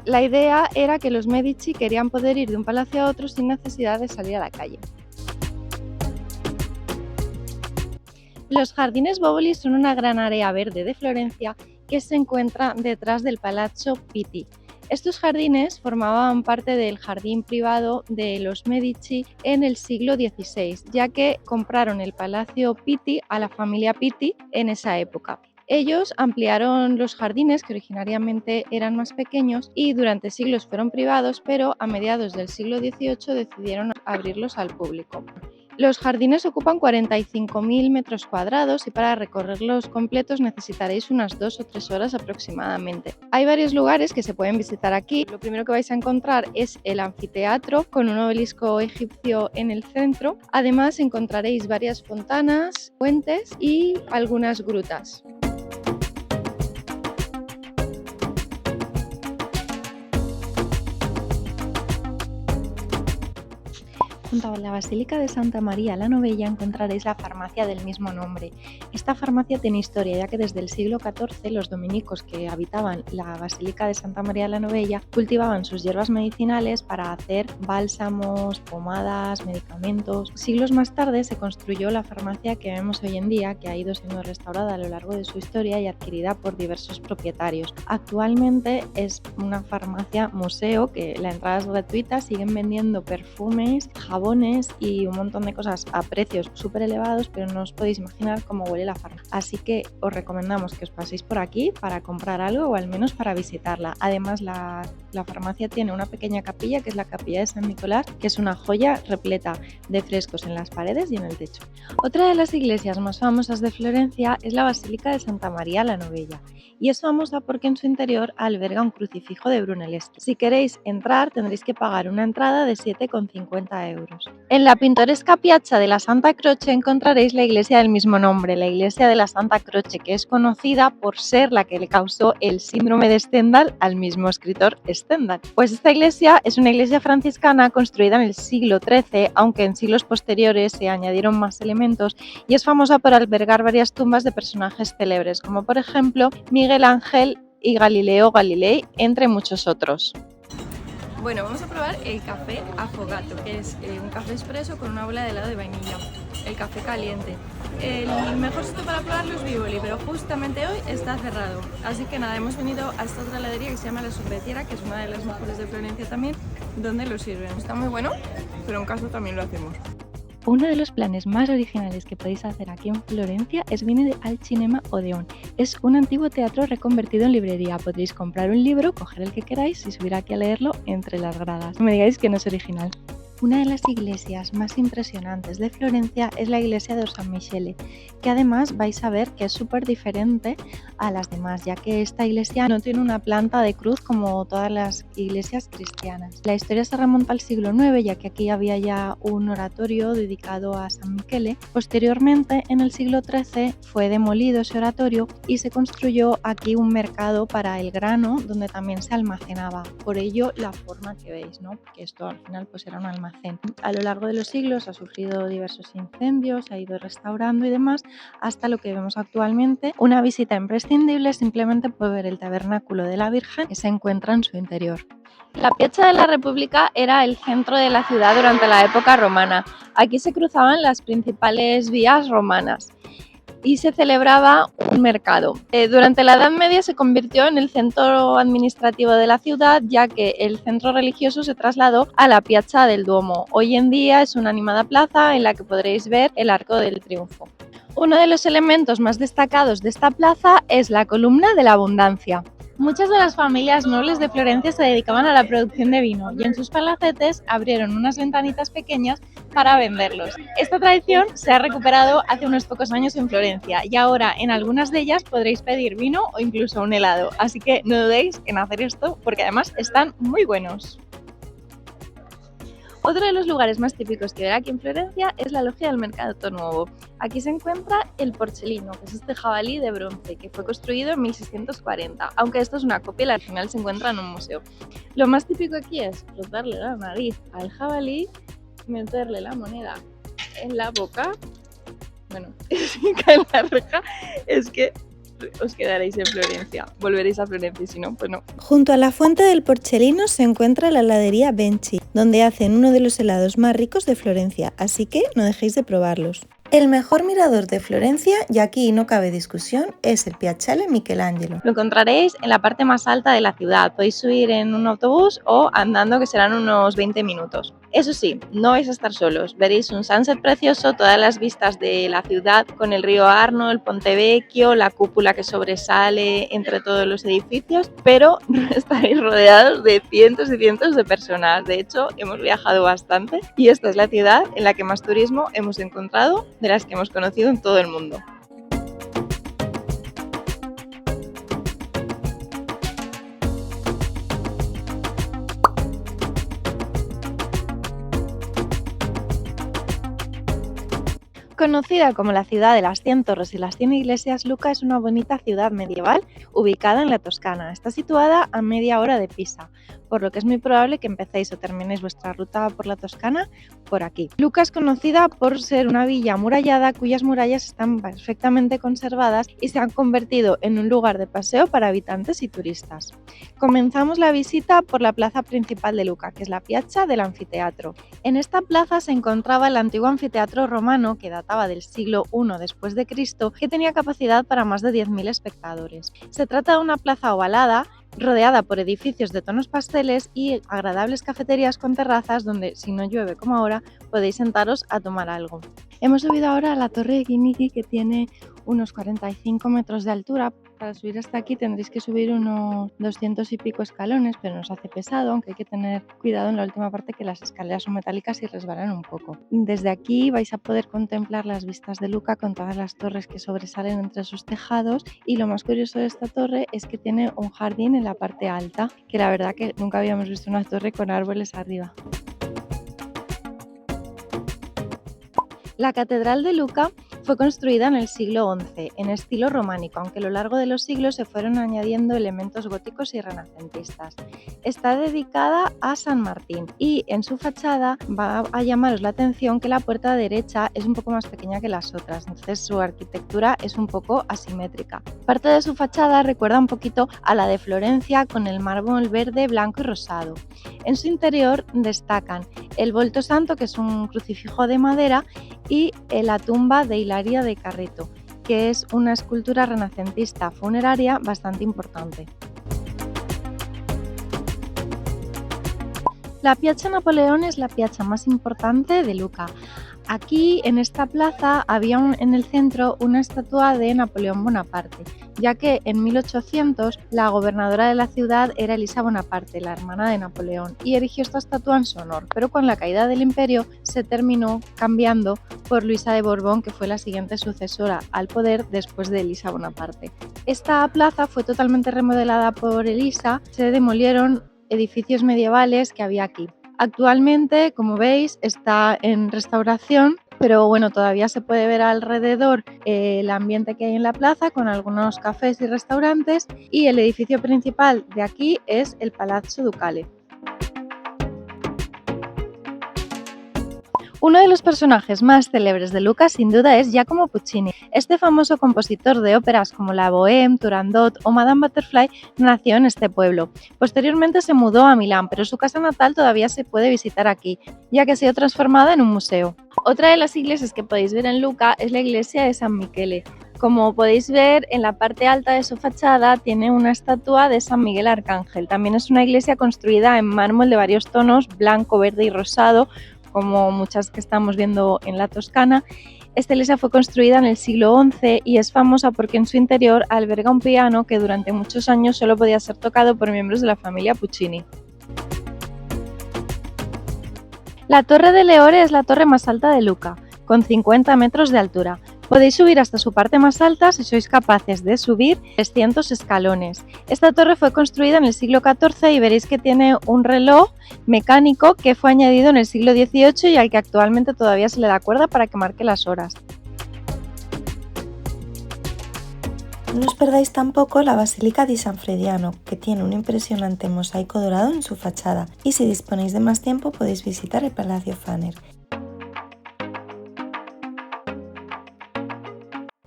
La idea era que los Medici querían poder ir de un palacio a otro sin necesidad de salir a la calle. Los jardines Boboli son una gran área verde de Florencia que se encuentra detrás del Palazzo Pitti. Estos jardines formaban parte del jardín privado de los Medici en el siglo XVI, ya que compraron el Palacio Pitti a la familia Pitti en esa época. Ellos ampliaron los jardines, que originariamente eran más pequeños, y durante siglos fueron privados, pero a mediados del siglo XVIII decidieron abrirlos al público. Los jardines ocupan 45.000 metros cuadrados y para recorrerlos completos necesitaréis unas 2 o 3 horas aproximadamente. Hay varios lugares que se pueden visitar aquí. Lo primero que vais a encontrar es el anfiteatro con un obelisco egipcio en el centro. Además encontraréis varias fontanas, puentes y algunas grutas. Junto a la Basílica de Santa María la Novella encontraréis la farmacia del mismo nombre. Esta farmacia tiene historia, ya que desde el siglo XIV los dominicos que habitaban la Basílica de Santa María la Novella cultivaban sus hierbas medicinales para hacer bálsamos, pomadas, medicamentos. Siglos más tarde se construyó la farmacia que vemos hoy en día, que ha ido siendo restaurada a lo largo de su historia y adquirida por diversos propietarios. Actualmente es una farmacia museo que la entrada es gratuita, siguen vendiendo perfumes, jabones y un montón de cosas a precios súper elevados, pero no os podéis imaginar cómo huele la farmacia. Así que os recomendamos que os paséis por aquí para comprar algo o al menos para visitarla. Además, la farmacia tiene una pequeña capilla, que es la capilla de San Nicolás, que es una joya repleta de frescos en las paredes y en el techo. Otra de las iglesias más famosas de Florencia es la Basílica de Santa María la Novella, y es famosa porque en su interior alberga un crucifijo de Brunelleschi. Si queréis entrar tendréis que pagar una entrada de 7,50 euros. euros. En la pintoresca Piazza de la Santa Croce encontraréis la iglesia del mismo nombre, la iglesia de la Santa Croce, que es conocida por ser la que le causó el síndrome de Stendhal al mismo escritor Stendhal. Pues esta iglesia es una iglesia franciscana construida en el siglo XIII, aunque en siglos posteriores se añadieron más elementos, y es famosa por albergar varias tumbas de personajes célebres, como por ejemplo Miguel Ángel y Galileo Galilei, entre muchos otros. Bueno, vamos a probar el café affogato, que es un café expreso con una bola de helado de vainilla, el café caliente. El mejor sitio para probarlo es Bivoli, pero justamente hoy está cerrado. Así que nada, hemos venido a esta otra heladería que se llama La Sorbetiera, que es una de las mejores de Florencia también, donde lo sirven. Está muy bueno, pero en casa también lo hacemos. Uno de los planes más originales que podéis hacer aquí en Florencia es venir al Cinema Odeón. Es un antiguo teatro reconvertido en librería. Podréis comprar un libro, coger el que queráis y subir aquí a leerlo entre las gradas. No me digáis que no es original. Una de las iglesias más impresionantes de Florencia es la iglesia de San Michele, que además vais a ver que es súper diferente a las demás, ya que esta iglesia no tiene una planta de cruz como todas las iglesias cristianas. La historia se remonta al siglo IX, ya que aquí había ya un oratorio dedicado a San Michele. Posteriormente, en el siglo XIII, fue demolido ese oratorio y se construyó aquí un mercado para el grano, donde también se almacenaba. Por ello, la forma que veis, ¿no? Porque esto al final pues era un almacén. A lo largo de los siglos ha sufrido diversos incendios, se ha ido restaurando y demás, hasta lo que vemos actualmente. Una visita imprescindible simplemente por ver el tabernáculo de la Virgen que se encuentra en su interior. La Piazza de la República era el centro de la ciudad durante la época romana. Aquí se cruzaban las principales vías romanas y se celebraba un mercado. Durante la Edad Media se convirtió en el centro administrativo de la ciudad, ya que el centro religioso se trasladó a la Piazza del Duomo. Hoy en día es una animada plaza en la que podréis ver el Arco del Triunfo. Uno de los elementos más destacados de esta plaza es la columna de la abundancia. Muchas de las familias nobles de Florencia se dedicaban a la producción de vino y en sus palacetes abrieron unas ventanitas pequeñas para venderlos. Esta tradición se ha recuperado hace unos pocos años en Florencia y ahora en algunas de ellas podréis pedir vino o incluso un helado, así que no dudéis en hacer esto porque además están muy buenos. Otro de los lugares más típicos que ver aquí en Florencia es la Logia del Mercato Nuovo. Aquí se encuentra el Porcellino, que es este jabalí de bronce que fue construido en 1640, aunque esto es una copia y la original se encuentra en un museo. Lo más típico aquí es frotarle la nariz al jabalí, meterle la moneda en la boca, bueno, si cae en la reja, es que os quedaréis en Florencia, volveréis a Florencia y si no, pues no. Junto a la fuente del Porcellino se encuentra la heladería Benchi, donde hacen uno de los helados más ricos de Florencia, así que no dejéis de probarlos. El mejor mirador de Florencia, y aquí no cabe discusión, es el Piazzale Michelangelo. Lo encontraréis en la parte más alta de la ciudad. Podéis subir en un autobús o andando, que serán unos 20 minutos. Eso sí, no vais a estar solos. Veréis un sunset precioso, todas las vistas de la ciudad con el río Arno, el Ponte Vecchio, la cúpula que sobresale entre todos los edificios, pero estaréis rodeados de cientos y cientos de personas. De hecho, hemos viajado bastante y esta es la ciudad en la que más turismo hemos encontrado de las que hemos conocido en todo el mundo. Conocida como la ciudad de las 100 torres y las 100 iglesias, Lucca es una bonita ciudad medieval ubicada en la Toscana. Está situada a media hora de Pisa, por lo que es muy probable que empecéis o terminéis vuestra ruta por la Toscana por aquí. Lucca es conocida por ser una villa amurallada cuyas murallas están perfectamente conservadas y se han convertido en un lugar de paseo para habitantes y turistas. Comenzamos la visita por la plaza principal de Lucca, que es la Piazza del Anfiteatro. En esta plaza se encontraba el antiguo anfiteatro romano que databa del siglo I después de Cristo, que tenía capacidad para más de 10.000 espectadores. Se trata de una plaza ovalada rodeada por edificios de tonos pasteles y agradables cafeterías con terrazas donde, si no llueve como ahora, podéis sentaros a tomar algo. Hemos subido ahora a la Torre de Guinigi, que tiene unos 45 metros de altura. Para subir hasta aquí tendréis que subir unos 200 y pico escalones, pero nos hace pesado, aunque hay que tener cuidado en la última parte, que las escaleras son metálicas y resbalan un poco. Desde aquí vais a poder contemplar las vistas de Lucca con todas las torres que sobresalen entre sus tejados, y lo más curioso de esta torre es que tiene un jardín en la parte alta, que la verdad que nunca habíamos visto una torre con árboles arriba. La Catedral de Lucca fue construida en el siglo XI, en estilo románico, aunque a lo largo de los siglos se fueron añadiendo elementos góticos y renacentistas. Está dedicada a San Martín y en su fachada va a llamaros la atención que la puerta derecha es un poco más pequeña que las otras, entonces su arquitectura es un poco asimétrica. Parte de su fachada recuerda un poquito a la de Florencia con el mármol verde, blanco y rosado. En su interior destacan el Volto Santo, que es un crucifijo de madera, y la tumba de Hilaria de Carreto, que es una escultura renacentista funeraria bastante importante. La Piazza Napoleón es la piazza más importante de Lucca. Aquí, en esta plaza, había en el centro una estatua de Napoleón Bonaparte, ya que en 1800 la gobernadora de la ciudad era Elisa Bonaparte, la hermana de Napoleón, y erigió esta estatua en su honor, pero con la caída del imperio se terminó cambiando por Luisa de Borbón, que fue la siguiente sucesora al poder después de Elisa Bonaparte. Esta plaza fue totalmente remodelada por Elisa, se demolieron edificios medievales que había aquí. Actualmente, como veis, está en restauración, pero bueno, todavía se puede ver alrededor el ambiente que hay en la plaza con algunos cafés y restaurantes, y el edificio principal de aquí es el Palazzo Ducale. Uno de los personajes más célebres de Lucca sin duda es Giacomo Puccini. Este famoso compositor de óperas como La Bohème, Turandot o Madame Butterfly nació en este pueblo. Posteriormente se mudó a Milán, pero su casa natal todavía se puede visitar aquí, ya que ha sido transformada en un museo. Otra de las iglesias que podéis ver en Lucca es la iglesia de San Michele. Como podéis ver, en la parte alta de su fachada tiene una estatua de San Miguel Arcángel. También es una iglesia construida en mármol de varios tonos, blanco, verde y rosado, como muchas que estamos viendo en la Toscana. Esta iglesia fue construida en el siglo XI y es famosa porque en su interior alberga un piano que durante muchos años solo podía ser tocado por miembros de la familia Puccini. La Torre de Leore es la torre más alta de Lucca, con 50 metros de altura. Podéis subir hasta su parte más alta si sois capaces de subir 300 escalones. Esta torre fue construida en el siglo XIV y veréis que tiene un reloj mecánico que fue añadido en el siglo XVIII y al que actualmente todavía se le da cuerda para que marque las horas. No os perdáis tampoco la Basílica di San Frediano, que tiene un impresionante mosaico dorado en su fachada, y si disponéis de más tiempo podéis visitar el Palacio Faner.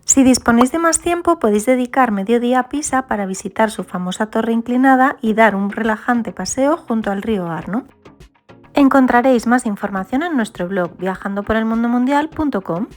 Si disponéis de más tiempo, podéis dedicar medio día a Pisa para visitar su famosa torre inclinada y dar un relajante paseo junto al río Arno. Encontraréis más información en nuestro blog viajandoporelmundomundial.com.